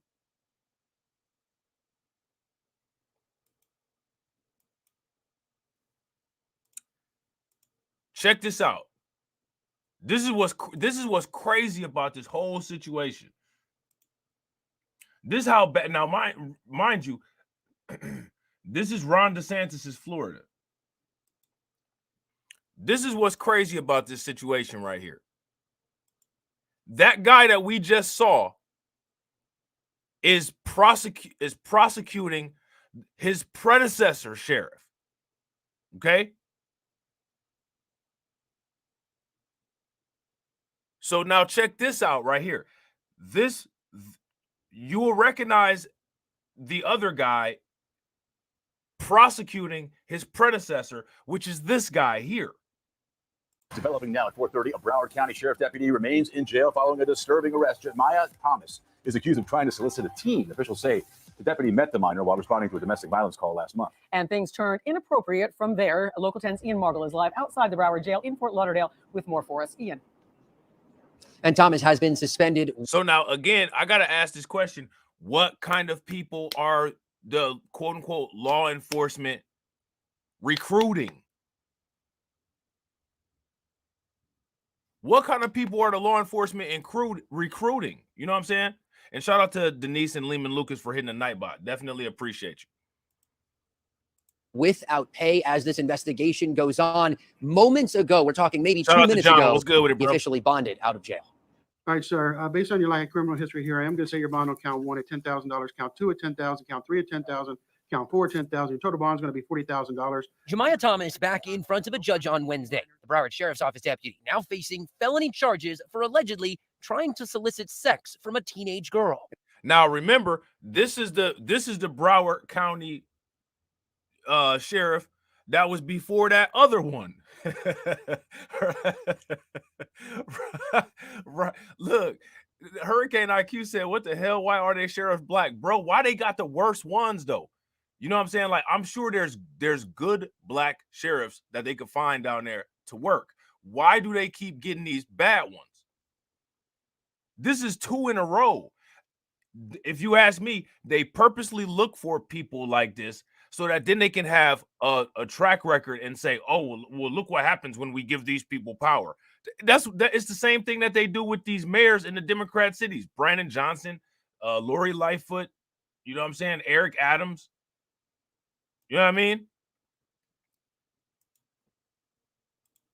Check this out. This is what's crazy about this whole situation. This is how bad. Now, mind you, this is Ron DeSantis's Florida. This is what's crazy about this situation right here. That guy that we just saw is prosecuting his predecessor sheriff. Okay? So now check this out right here. You will recognize the other guy prosecuting his predecessor, which is this guy here. Developing now at 4:30, a Broward County Sheriff deputy remains in jail following a disturbing arrest. Jeremiah Thomas is accused of trying to solicit a teen. Officials say the deputy met the minor while responding to a domestic violence call last month. And things turned inappropriate from there. Local 10's Ian Margle is live outside the Broward jail in Fort Lauderdale with more for us. Ian. And Thomas has been suspended. So now, again, I got to ask this question. What kind of people are the quote-unquote law enforcement recruiting? What kind of people are the law enforcement recruiting? You know what I'm saying? And shout out to Denise and Lehman Lucas for hitting the Nightbot. Definitely appreciate you. Without pay as this investigation goes on. Moments ago, we're talking maybe Shout 2 out to minutes John. ago, What's good with it, he bro? officially bonded out of jail. All right, sir. Based on your lack of criminal history here, I am going to say your bond on count 1 at $10,000, count 2 at $10,000, count 3 at $10,000, count 4 at $10,000. Your total bond is going to be $40,000. Jeremiah Thomas back in front of a judge on Wednesday. The Broward Sheriff's Office deputy now facing felony charges for allegedly trying to solicit sex from a teenage girl. Now remember, this is the Broward County sheriff that was before that other one. Right. Look, Hurricane IQ said, what the hell? Why are they sheriffs black? Bro, why they got the worst ones though? You know what I'm saying? Like, I'm sure there's good black sheriffs that they could find down there to work. Why do they keep getting these bad ones? This is 2 in a row. If you ask me, they purposely look for people like this so that then they can have a track record and say, oh, well, look what happens when we give these people power. It's the same thing that they do with these mayors in the Democrat cities. Brandon Johnson, Lori Lightfoot, you know what I'm saying? Eric Adams. You know what I mean?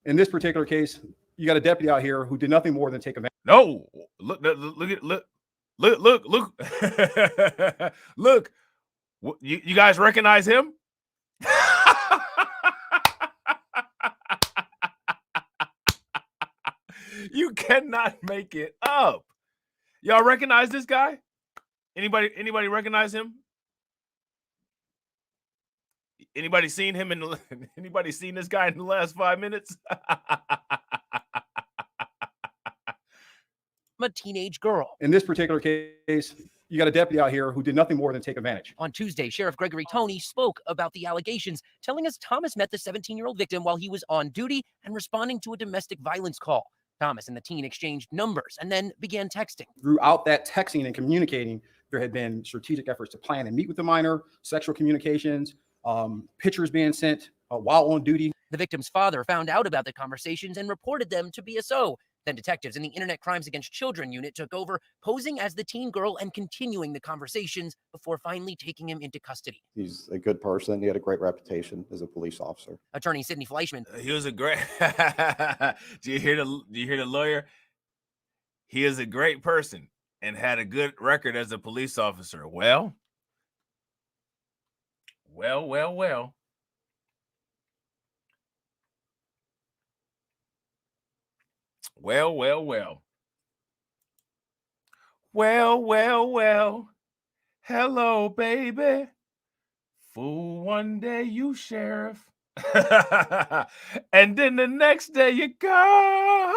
In this particular case, you got a deputy out here who did nothing more than take advantage. No, look. Look. You guys recognize him? You cannot make it up. Y'all recognize this guy? Anybody recognize him? Anybody seen him anybody seen this guy in the last 5 minutes? A teenage girl. In this particular case, you got a deputy out here who did nothing more than take advantage. On Tuesday, Sheriff Gregory Toney spoke about the allegations, telling us Thomas met the 17-year-old victim while he was on duty and responding to a domestic violence call. Thomas and the teen exchanged numbers and then began texting. Throughout that texting and communicating, there had been strategic efforts to plan and meet with the minor, sexual communications, pictures being sent while on duty. The victim's father found out about the conversations and reported them to BSO. Then detectives in the Internet Crimes Against Children unit took over, posing as the teen girl and continuing the conversations before finally taking him into custody. He's a good person. He had a great reputation as a police officer. Attorney Sidney Fleischman. He was a great. Do you hear the lawyer? He is a great person and had a good record as a police officer. Well. Well. Hello, baby. Fool one day you sheriff. And then the next day you go.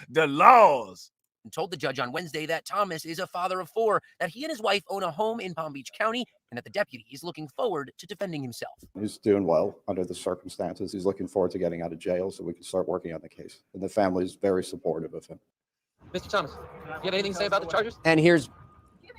The Lawz. and told the judge on Wednesday that Thomas is a father of 4, that he and his wife own a home in Palm Beach County, and that the deputy is looking forward to defending himself. He's doing well under the circumstances. He's looking forward to getting out of jail so we can start working on the case. And the family is very supportive of him. Mr. Thomas, you have anything to say about the charges? And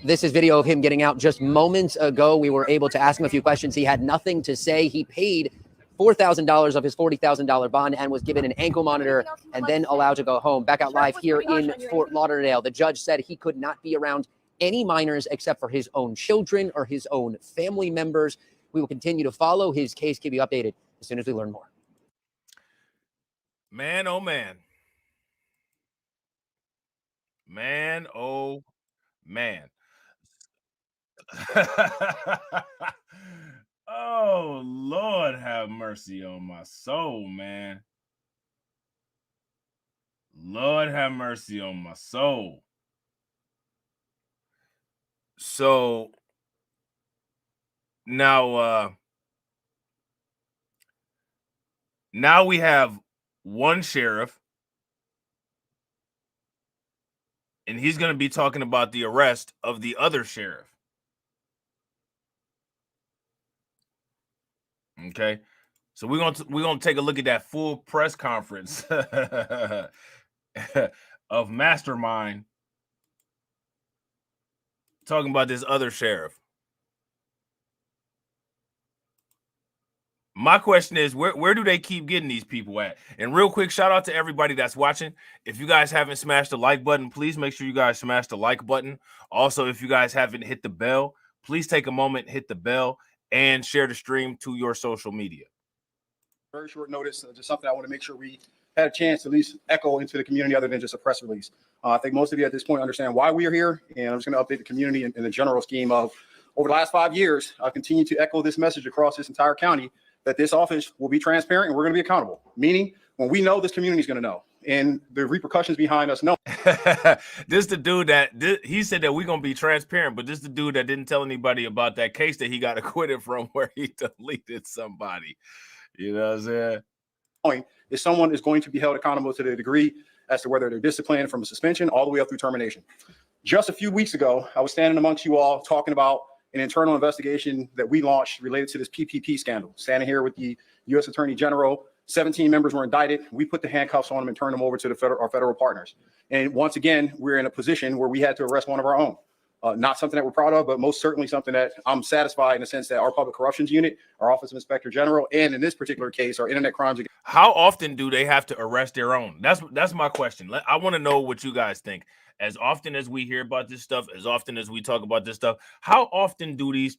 this is video of him getting out just moments ago. We were able to ask him a few questions. He had nothing to say. He paid $4,000 of his $40,000 bond and was given an ankle monitor and then allowed to go home. Back out live here in Fort Lauderdale. The judge said he could not be around any minors except for his own children or his own family members. We will continue to follow his case, keep you updated as soon as we learn more. Man, oh man. Man, oh man. Oh, Lord, have mercy on my soul, man. Lord, have mercy on my soul. So now we have one sheriff, and he's going to be talking about the arrest of the other sheriff. Okay, so we're gonna take a look at that full press conference of Mastermind talking about this other sheriff. My question is, where do they keep getting these people at? And real quick, shout out to everybody that's watching. If you guys haven't smashed the like button, please make sure you guys smash the like button. Also, if you guys haven't hit the bell, please take a moment, hit the bell, and share the stream to your social media. Very short notice, just something I want to make sure we had a chance to at least echo into the community other than just a press release. I think most of you at this point understand why we are here, and I'm just going to update the community in the general scheme of over the last 5 years, I've continued to echo this message across this entire county that this office will be transparent and we're going to be accountable. Meaning, when we know, this community is going to know, and the repercussions behind us know. This the dude that he said that we're gonna be transparent, but this the dude that didn't tell anybody about that case that he got acquitted from where he deleted somebody. You know what I'm saying? Point is someone is going to be held accountable to the degree as to whether they're disciplined from a suspension all the way up through termination. Just a few weeks ago, I was standing amongst you all talking about an internal investigation that we launched related to this PPP scandal. Standing here with the U.S. Attorney General, 17 members were indicted. We put the handcuffs on them and turned them over to our federal partners. And once again, we're in a position where we had to arrest one of our own. Not something that we're proud of, but most certainly something that I'm satisfied in the sense that our public corruptions unit, our Office of Inspector General, and in this particular case, our internet crimes. How often do they have to arrest their own? That's my question. I want to know what you guys think. As often as we hear about this stuff, as often as we talk about this stuff, how often do these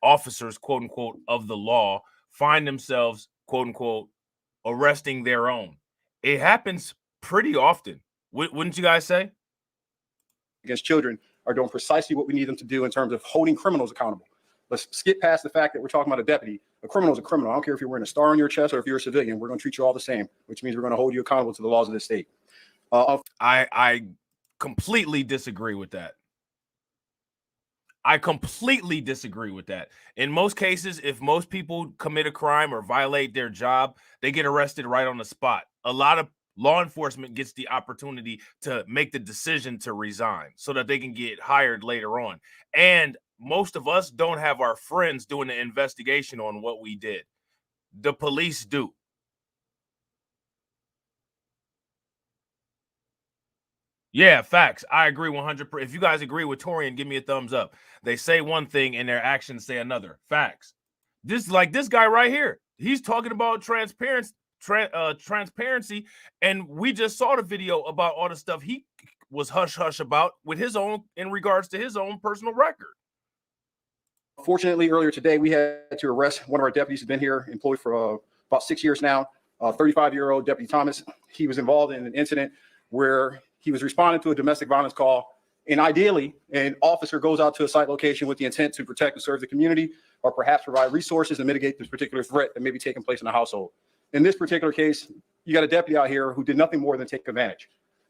officers, quote unquote, of the law find themselves, quote unquote, arresting their own? It happens pretty often. Wouldn't you guys say? Against children are doing precisely what we need them to do in terms of holding criminals accountable. Let's skip past the fact that we're talking about a deputy. A criminal is a criminal. I don't care if you're wearing a star on your chest or if you're a civilian. We're going to treat you all the same, which means we're going to hold you accountable to the laws of the state. I completely disagree with that. I completely disagree with that. In most cases, if most people commit a crime or violate their job, they get arrested right on the spot. A lot of law enforcement gets the opportunity to make the decision to resign so that they can get hired later on. And most of us don't have our friends doing the investigation on what we did. The police do. Yeah, facts. I agree 100%. If you guys agree with Torian, give me a thumbs up. They say one thing and their actions say another. Facts. This guy right here. He's talking about transparency, and we just saw the video about all the stuff he was hush about with his own in regards to his own personal record. Fortunately, earlier today, we had to arrest one of our deputies who's been here employed for about 6 years now, 35-year-old Deputy Thomas. He was involved in an incident where he was responding to a domestic violence call. And ideally, an officer goes out to a site location with the intent to protect and serve the community, or perhaps provide resources to mitigate this particular threat that may be taking place in the household. In this particular case, you got a deputy out here who did nothing more than take advantage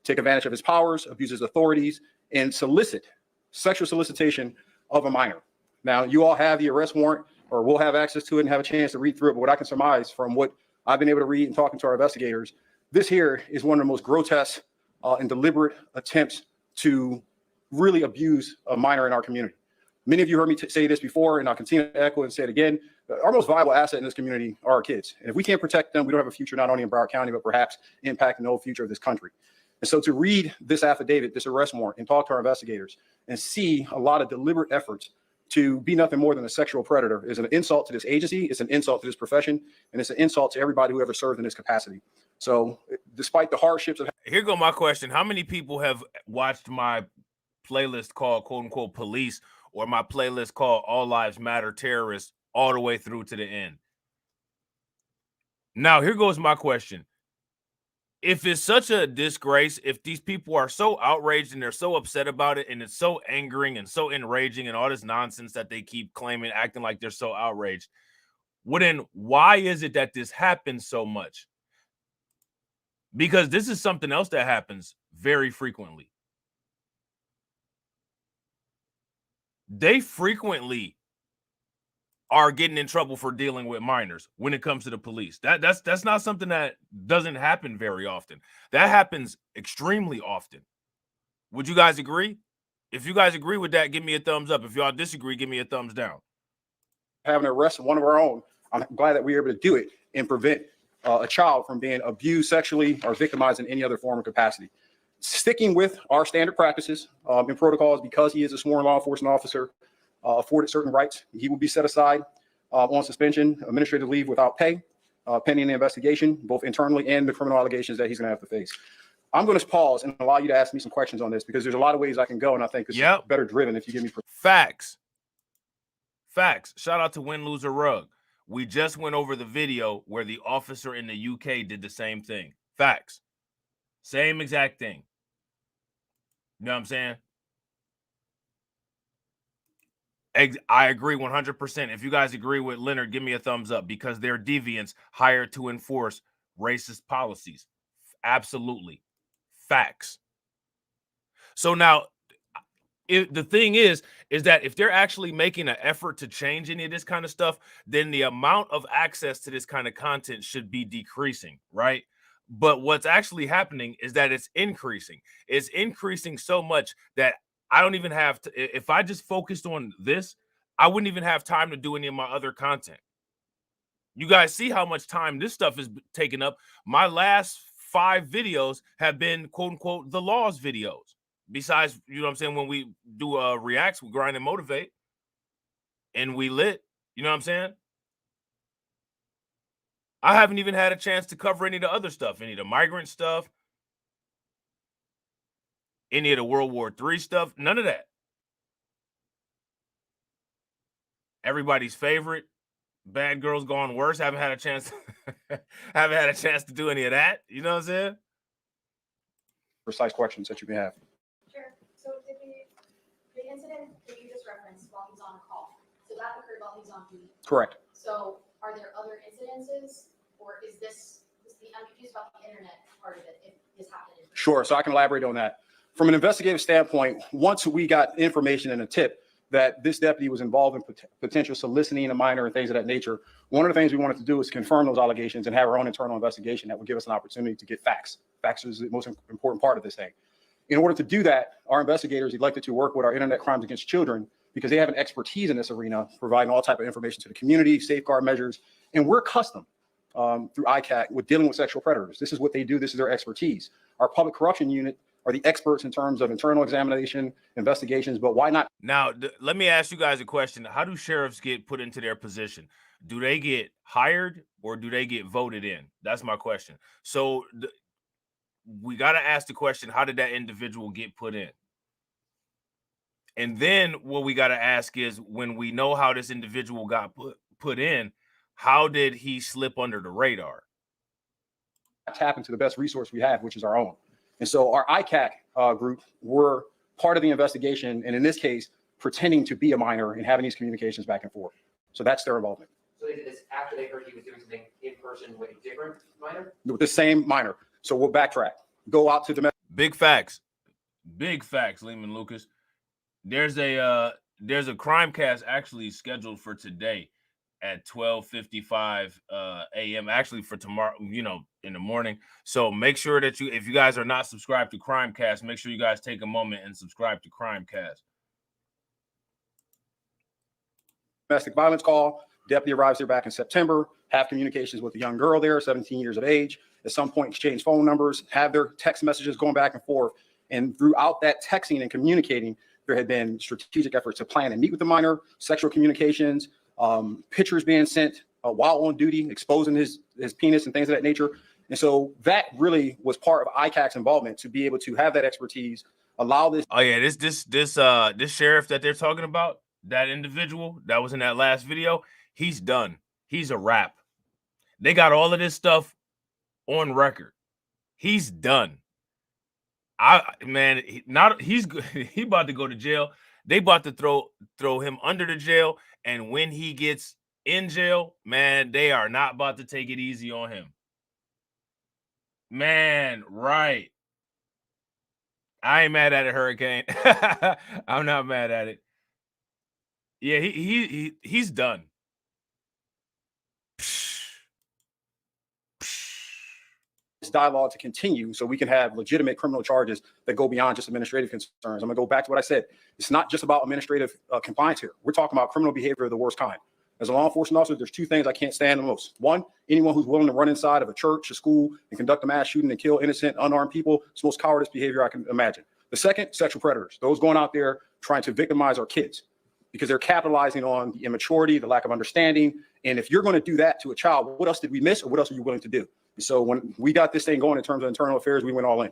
of his powers, abuse his authorities, and solicit sexual solicitation of a minor. Now, you all have the arrest warrant, or will have access to it and have a chance to read through it. But what I can surmise from what I've been able to read and talking to our investigators, this here is one of the most grotesque and deliberate attempts to really abuse a minor in our community. Many of you heard me say this before, and I'll continue to echo and say it again. Our most valuable asset in this community are our kids. And if we can't protect them, we don't have a future not only in Broward County, but perhaps impacting the whole future of this country. And so to read this affidavit, this arrest warrant, and talk to our investigators and see a lot of deliberate efforts to be nothing more than a sexual predator is an insult to this agency, it's an insult to this profession, and it's an insult to everybody who ever served in this capacity. So despite the hardships of— Here go my question. How many people have watched my playlist called quote unquote police, or my playlist called All Lives Matter Terrorists, all the way through to the end? Now, here goes my question. If it's such a disgrace, if these people are so outraged and they're so upset about it, and it's so angering and so enraging and all this nonsense that they keep claiming, acting like they're so outraged, well, then why is it that this happens so much? Because this is something else that happens very frequently. They frequently are getting in trouble for dealing with minors when it comes to the police. That's not something that doesn't happen very often. That happens extremely often. Would you guys agree? If you guys agree with that, give me a thumbs up. If y'all disagree, give me a thumbs down. Having to arrest one of our own, I'm glad that we were able to do it and prevent a child from being abused sexually or victimized in any other form or capacity. Sticking with our standard practices and protocols, because he is a sworn law enforcement officer, afforded certain rights. He will be set aside on suspension, administrative leave without pay, pending the investigation, both internally and the criminal allegations that he's going to have to face. I'm going to pause and allow you to ask me some questions on this, because there's a lot of ways I can go, and I think it's better driven if you give me facts. Facts. Shout out to Win, Lose, or Rug. We just went over the video where the officer in the UK did the same thing. Facts. Same exact thing. You know what I'm saying? I agree 100%. If you guys agree with Leonard, give me a thumbs up, because they're deviants hired to enforce racist policies. Absolutely. Facts. So now, the thing is that if they're actually making an effort to change any of this kind of stuff, then the amount of access to this kind of content should be decreasing, right? But what's actually happening is that it's increasing. It's increasing so much that I don't even have to, if I just focused on this, I wouldn't even have time to do any of my other content. You guys see how much time this stuff is taking up. My last 5 videos have been quote unquote the Lawz videos. Besides, you know what I'm saying, when we do reacts, we grind and motivate, and we lit, you know what I'm saying? I haven't even had a chance to cover any of the other stuff, any of the migrant stuff, any of the World War III stuff, none of that. Everybody's favorite, Bad Girls Gone Worse, haven't had a chance to do any of that, you know what I'm saying? Precise questions that you may have. Sure. So did the incident that you just referenced while he's on a call, so that occurred while he's on duty? Correct. So are there other incidences, or is I'm confused about the internet part of it, if this happened? Sure. So I can elaborate on that. From an investigative standpoint, once we got information and a tip that this deputy was involved in potential soliciting a minor and things of that nature, one of the things we wanted to do was confirm those allegations and have our own internal investigation that would give us an opportunity to get facts. Facts is the most important part of this thing. In order to do that, our investigators elected to work with our Internet Crimes Against Children, because they have an expertise in this arena, providing all type of information to the community, safeguard measures, and we're accustomed through ICAC with dealing with sexual predators. This is what they do. This is their expertise. Our public corruption unit are the experts in terms of internal examination, investigations, but why not? Now, let me ask you guys a question. How do sheriffs get put into their position? Do they get hired or do they get voted in? That's my question. So we got to ask the question, how did that individual get put in? And then what we got to ask is, when we know how this individual got put in, how did he slip under the radar? Tap into the best resource we have, which is our own. And so our ICAC group were part of the investigation, and in this case, pretending to be a minor and having these communications back and forth. So that's their involvement. So it's after they heard he was doing something in person with a different minor? With the same minor. So we'll backtrack. Go out to the big facts, Lehman Lucas. There's a Crimecast actually scheduled for today. at 12:55 a.m. Actually, for tomorrow, you know, in the morning. So make sure that if you guys are not subscribed to Crimecast, make sure you guys take a moment and subscribe to Crimecast. Domestic violence call. Deputy arrives there back in September, have communications with a young girl there, 17 years of age. At some point, exchange phone numbers, have their text messages going back and forth. And throughout that texting and communicating, there had been strategic efforts to plan and meet with the minor, sexual communications, pictures being sent while on duty, exposing his penis and things of that nature. And so that really was part of ICAC's involvement to be able to have that expertise, allow this. Oh yeah, this sheriff that they're talking about, that individual that was in that last video, he's done. He's a wrap. They got all of this stuff on record. He's done. He's he about to go to jail. They about to throw him under the jail, and when he gets in jail, man, they are not about to take it easy on him. Man, right. I ain't mad at it, Hurricane. I'm not mad at it. Yeah, he's done. This dialogue to continue so we can have legitimate criminal charges that go beyond just administrative concerns. I'm going to go back to what I said. It's not just about administrative compliance here. We're talking about criminal behavior of the worst kind. As a law enforcement officer, there's two things I can't stand the most. One, anyone who's willing to run inside of a church, a school, and conduct a mass shooting and kill innocent, unarmed people. It's the most cowardice behavior I can imagine. The second, sexual predators. Those going out there trying to victimize our kids because they're capitalizing on the immaturity, the lack of understanding. And if you're going to do that to a child, what else did we miss, or what else are you willing to do? So when we got this thing going in terms of internal affairs, we went all in.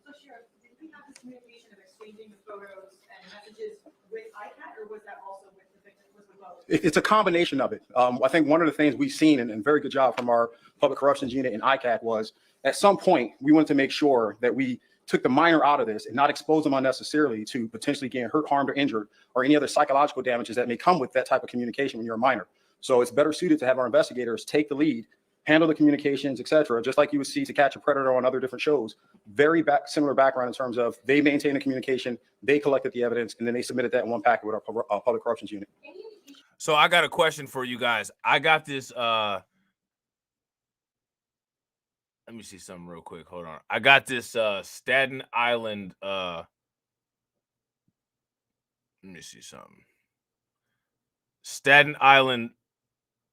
So, Sheriff, did we have this communication of exchanging the photos and messages with ICAT, or was that also with the victim? Was it both? It's a combination of it. I think one of the things we've seen, and very good job from our public corruptions unit in ICAT, was at some point we wanted to make sure that we took the minor out of this and not expose them unnecessarily to potentially getting hurt, harmed, or injured, or any other psychological damages that may come with that type of communication when you're a minor. So it's better suited to have our investigators take the lead, handle the communications, et cetera, just like you would see To Catch a Predator on other different shows. Very similar background in terms of they maintain the communication, they collected the evidence, and then they submitted that in one packet with our public corruptions unit. So I got a question for you guys. I got this. Let me see something real quick. Hold on. I got this Staten Island. Let me see something. Staten Island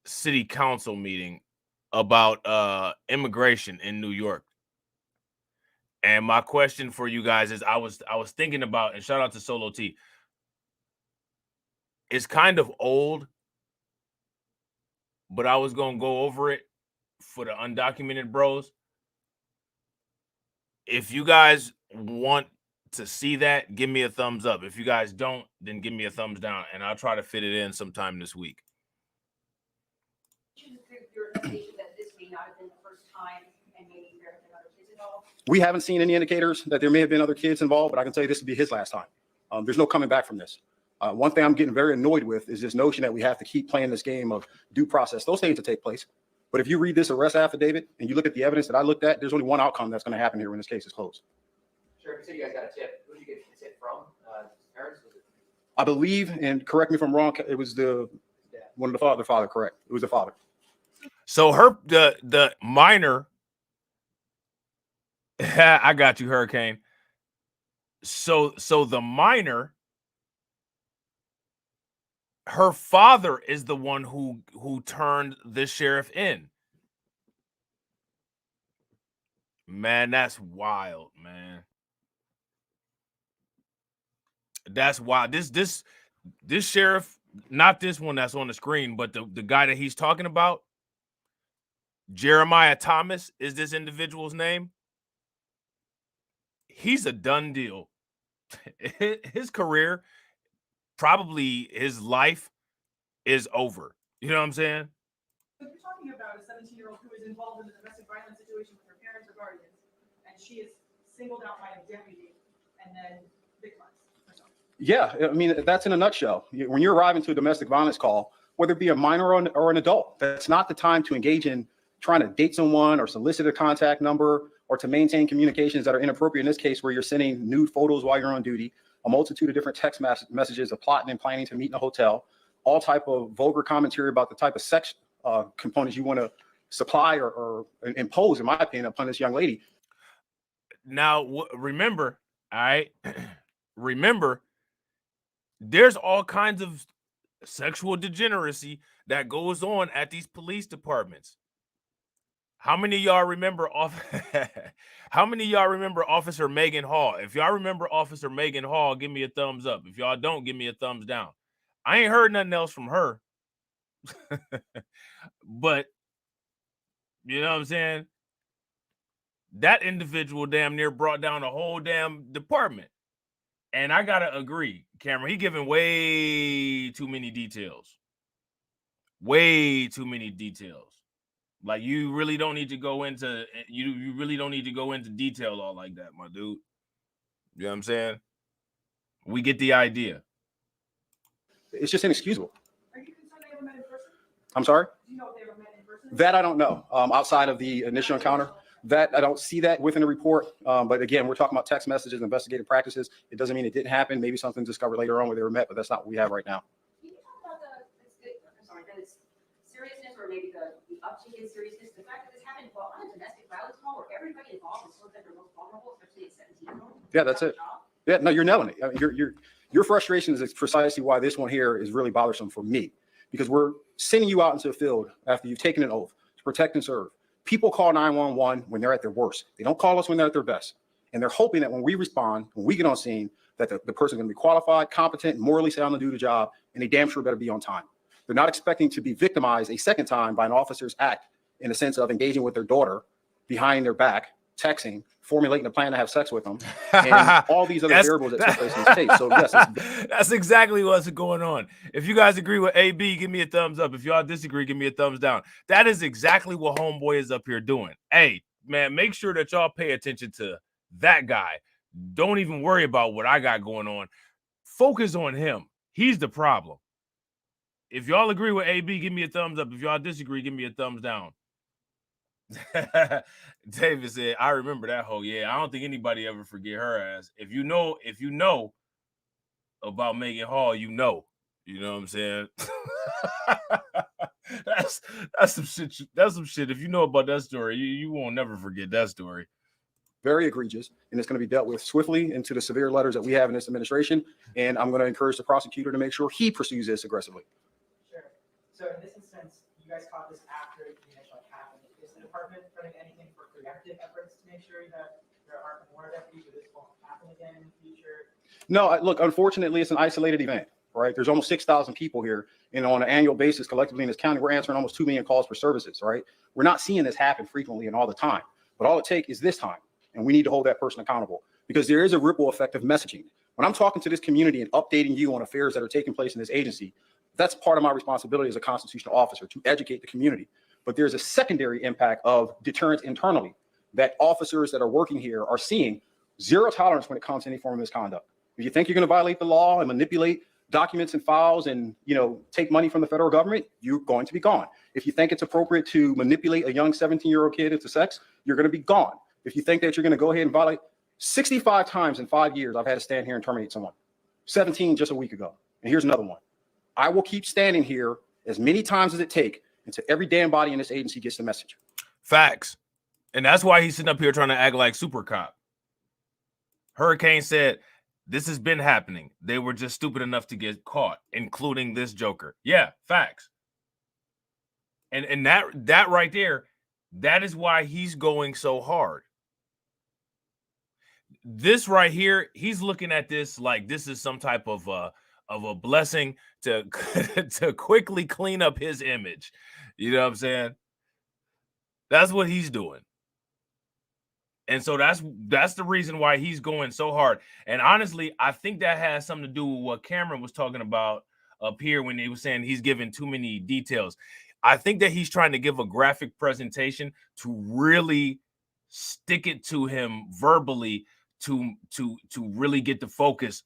City Council meeting about immigration in New York. And my question for you guys is, I was thinking about, and shout out to Solo T. It's kind of old, but I was gonna go over it for the undocumented bros. If you guys want to see that, give me a thumbs up. If you guys don't, then give me a thumbs down, and I'll try to fit it in sometime this week. We haven't seen any indicators that there may have been other kids involved, but I can tell you this will be his last time. There's no coming back from this. One thing I'm getting very annoyed with is this notion that we have to keep playing this game of due process. Those things to take place. But if you read this arrest affidavit and you look at the evidence that I looked at, there's only one outcome that's going to happen here when this case is closed. Sure, you said you guys got a tip. Who did you get the tip from? Parents? Was it? I believe, and correct me if I'm wrong, it was one of the father, correct. It was the father. So the minor, I got you, Hurricane. So the minor, her father is the one who turned this sheriff in. Man, that's wild, man. That's wild. This sheriff, not this one that's on the screen, but the guy that he's talking about, Jeremiah Thomas is this individual's name. He's a done deal. His career, probably his life, is over. You know what I'm saying? So you're talking about a 17-year-old who is involved in a domestic violence situation with her parents or guardians, and she is singled out by a deputy and then victimized herself. Yeah, I mean, that's in a nutshell. When you're arriving to a domestic violence call, whether it be a minor or an adult, that's not the time to engage in trying to date someone or solicit a contact number or to maintain communications that are inappropriate. In this case, where you're sending nude photos while you're on duty, a multitude of different text messages of plotting and planning to meet in a hotel, all type of vulgar commentary about the type of sex components you want to supply or impose, in my opinion, upon this young lady. Now, remember, all right, remember, there's all kinds of sexual degeneracy that goes on at these police departments. How many of y'all remember how many of y'all remember Officer Megan Hall? If y'all remember Officer Megan Hall, give me a thumbs up. If y'all don't, give me a thumbs down. I ain't heard nothing else from her. But you know what I'm saying? That individual damn near brought down a whole damn department. And I gotta agree, Cameron, he giving way too many details. Way too many details. Like, you really don't need to go into you really don't need to go into detail all like that, my dude. You know what I'm saying? We get the idea. It's just inexcusable. Are you concerned they ever met in person? I'm sorry? Do you know if they ever met in person? That I don't know. Outside of the initial encounter, that I don't see that within the report. But again, we're talking about text messages, investigative practices. It doesn't mean it didn't happen. Maybe something discovered later on where they were met, but that's not what we have right now. Can you talk about the seriousness, or maybe the uptick in seriousness, the fact that this happened on a domestic violence call where everybody involved is so that they're most vulnerable, especially at 17-year-olds? Yeah, that's it. Yeah, no, you're nailing it. I mean, your frustration is precisely why this one here is really bothersome for me, because we're sending you out into the field after you've taken an oath to protect and serve. People call 911 when they're at their worst. They don't call us when they're at their best. And they're hoping that when we respond, when we get on scene, that the person's going to be qualified, competent, morally sound to do the job, and they damn sure better be on time. They're not expecting to be victimized a second time by an officer's act in the sense of engaging with their daughter behind their back, texting, formulating a plan to have sex with them, and all these other variables that took place in this case. So yes, that's exactly what's going on. If you guys agree with AB, give me a thumbs up. If y'all disagree, give me a thumbs down. That is exactly what homeboy is up here doing. Hey, man, make sure that y'all pay attention to that guy. Don't even worry about what I got going on. Focus on him. He's the problem. If y'all agree with AB, give me a thumbs up. If y'all disagree, give me a thumbs down. David said, I remember that hoe. Yeah, I don't think anybody ever forget her ass. If you know about Megan Hall, you know what I'm saying? that's some shit. That's some shit. If you know about that story, you won't never forget that story. Very egregious, and it's going to be dealt with swiftly into the severe letters that we have in this administration. And I'm going to encourage the prosecutor to make sure he pursues this aggressively. Sure. So in this instance, you guys caught this after the initial happened. Is the department running anything for preemptive efforts to make sure that there aren't more deputies, or this won't happen again in the future? No, look, unfortunately, it's an isolated event, right? There's almost 6,000 people here, and on an annual basis, collectively in this county, we're answering almost 2 million calls for services, right? We're not seeing this happen frequently and all the time, but all it takes is this time, and we need to hold that person accountable, because there is a ripple effect of messaging. When I'm talking to this community and updating you on affairs that are taking place in this agency, that's part of my responsibility as a constitutional officer, to educate the community. But there's a secondary impact of deterrence internally, that officers that are working here are seeing zero tolerance when it comes to any form of misconduct. If you think you're going to violate the law and manipulate documents and files and, take money from the federal government, you're going to be gone. If you think it's appropriate to manipulate a young 17-year-old kid into sex, you're going to be gone. If you think that you're going to go ahead and violate, 65 times in 5 years, I've had to stand here and terminate someone. 17 just a week ago. And here's another one. I will keep standing here as many times as it takes until every damn body in this agency gets the message. Facts. And that's why he's sitting up here trying to act like super cop. Hurricane said, this has been happening. They were just stupid enough to get caught, including this joker. Yeah, facts. And that right there, that is why he's going so hard. This right here, he's looking at this like this is some type of a blessing to to quickly clean up his image. You know what I'm saying? That's what he's doing. And so that's the reason why he's going so hard. And honestly, I think that has something to do with what Cameron was talking about up here when he was saying he's giving too many details. I think that he's trying to give a graphic presentation to really stick it to him verbally to really get the focus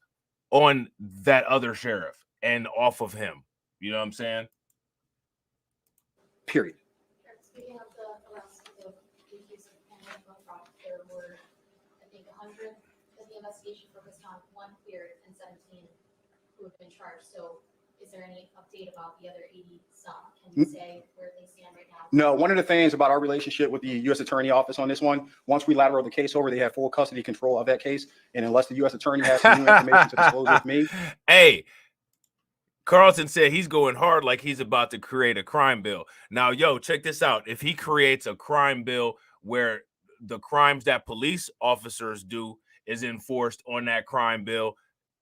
on that other sheriff and off of him. You know what I'm saying? Period. Speaking of the arrest of the case of Robb, there were, I think, 100 that the investigation focused on, 1 cleared, and 17 who have been charged. So is there any update about the other 80 some? Can you say where things stand right now? No, one of the things about our relationship with the U.S. Attorney Office on this one, once we lateral the case over, they have full custody control of that case. And unless the U.S. Attorney has some new information to disclose with me. Hey, Carlton said he's going hard like he's about to create a crime bill. Now, yo, check this out. If he creates a crime bill where the crimes that police officers do is enforced on that crime bill,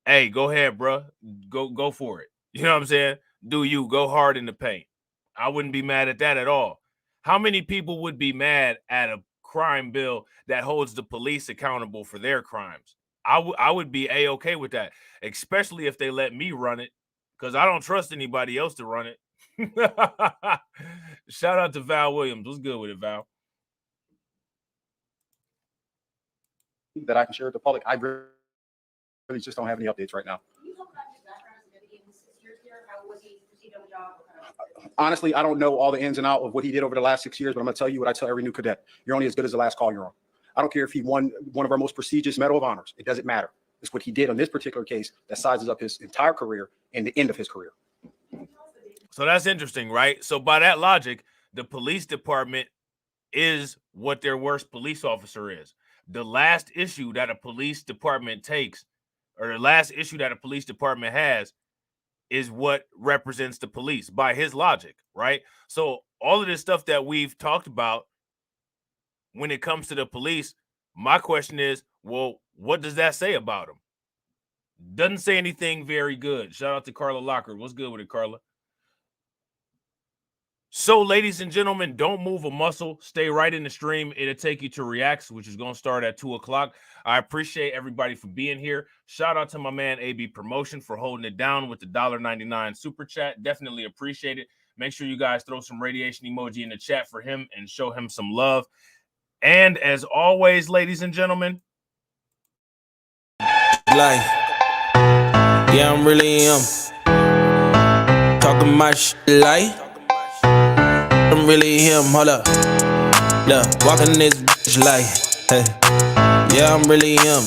hey, go ahead, bro. Go for it. You know what I'm saying? Do you go hard in the paint? I wouldn't be mad at that at all. How many people would be mad at a crime bill that holds the police accountable for their crimes? I would be A-okay with that, especially if they let me run it, because I don't trust anybody else to run it. Shout out to Val Williams. What's good with it, Val? That I can share with the public. I really just don't have any updates right now. Can you talk about his background as a deputy in the 6 years here? How was he received on the job? Honestly, I don't know all the ins and outs of what he did over the last 6 years, but I'm going to tell you what I tell every new cadet. You're only as good as the last call you're on. I don't care if he won one of our most prestigious Medal of Honors. It doesn't matter. It's what he did on this particular case that sizes up his entire career and the end of his career. So that's interesting, right? So by that logic, the police department is what their worst police officer is. The last issue that a police department takes, or the last issue that a police department has, is what represents the police by his logic, right? So all of this stuff that we've talked about when it comes to the police, my question is, well, what does that say about him? Doesn't say anything very good. Shout out to Carla Locker. What's good with it, Carla? So, ladies and gentlemen, don't move a muscle. Stay right in the stream. It'll take you to Reacts, which is going to start at 2 o'clock. I appreciate everybody for being here. Shout out to my man, AB Promotion, for holding it down with the $1.99 super chat. Definitely appreciate it. Make sure you guys throw some radiation emoji in the chat for him and show him some love. And as always, ladies and gentlemen, life. Yeah, I'm really talking my shit like I'm really him. Hold up, look, walking this bitch like, hey. Yeah, I'm really him.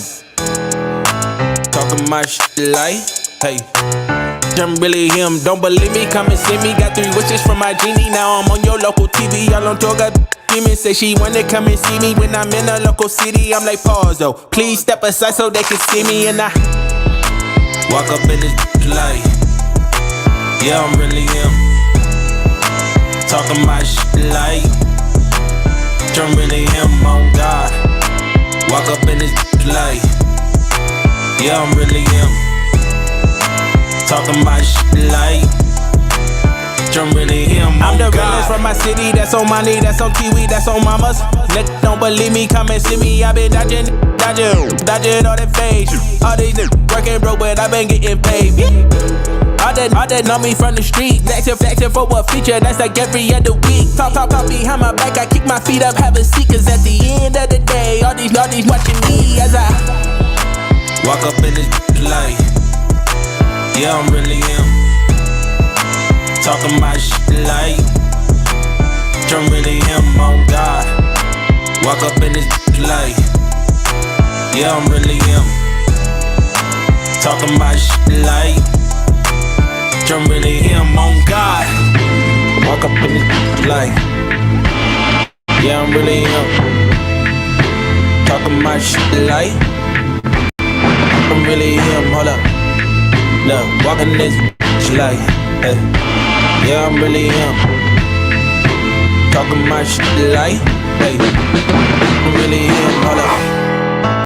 Talking my shit like, hey. I'm really him. Don't believe me? Come and see me. Got 3 wishes from my genie. Now I'm on your local TV. Y'all don't talk. Demon say she wanna come and see me when I'm in a local city. I'm like, pause though. Please step aside so they can see me. And I walk up in this light. Yeah, I'm really him. Talking my shit like I'm really him, on God. Walk up in this light. Yeah, I'm really him. Talking my shit like I'm really him. I'm the realest from my city. That's on money, that's on TV, that's on mamas. Niggas don't believe me, come and see me. I been dodging all that fake. All these niggas working broke, but I been getting paid. All that know me from the street. Flexing for what feature, that's like every other week. Talk behind my back, I kick my feet up, have a seat. Cause at the end of the day, all these watching me as I walk up in this light. Yeah, I'm really him. Talking my shit like I'm really him, on God. Walk up in this light. Yeah, I'm really him. Talking my shit like I'm really him, on God. Walk up in this light. Yeah, I'm really him. Talking my shit like I'm really him. Hold up, look, walking this light. Hey. Yeah, I'm really him. Talking my shit like, hey.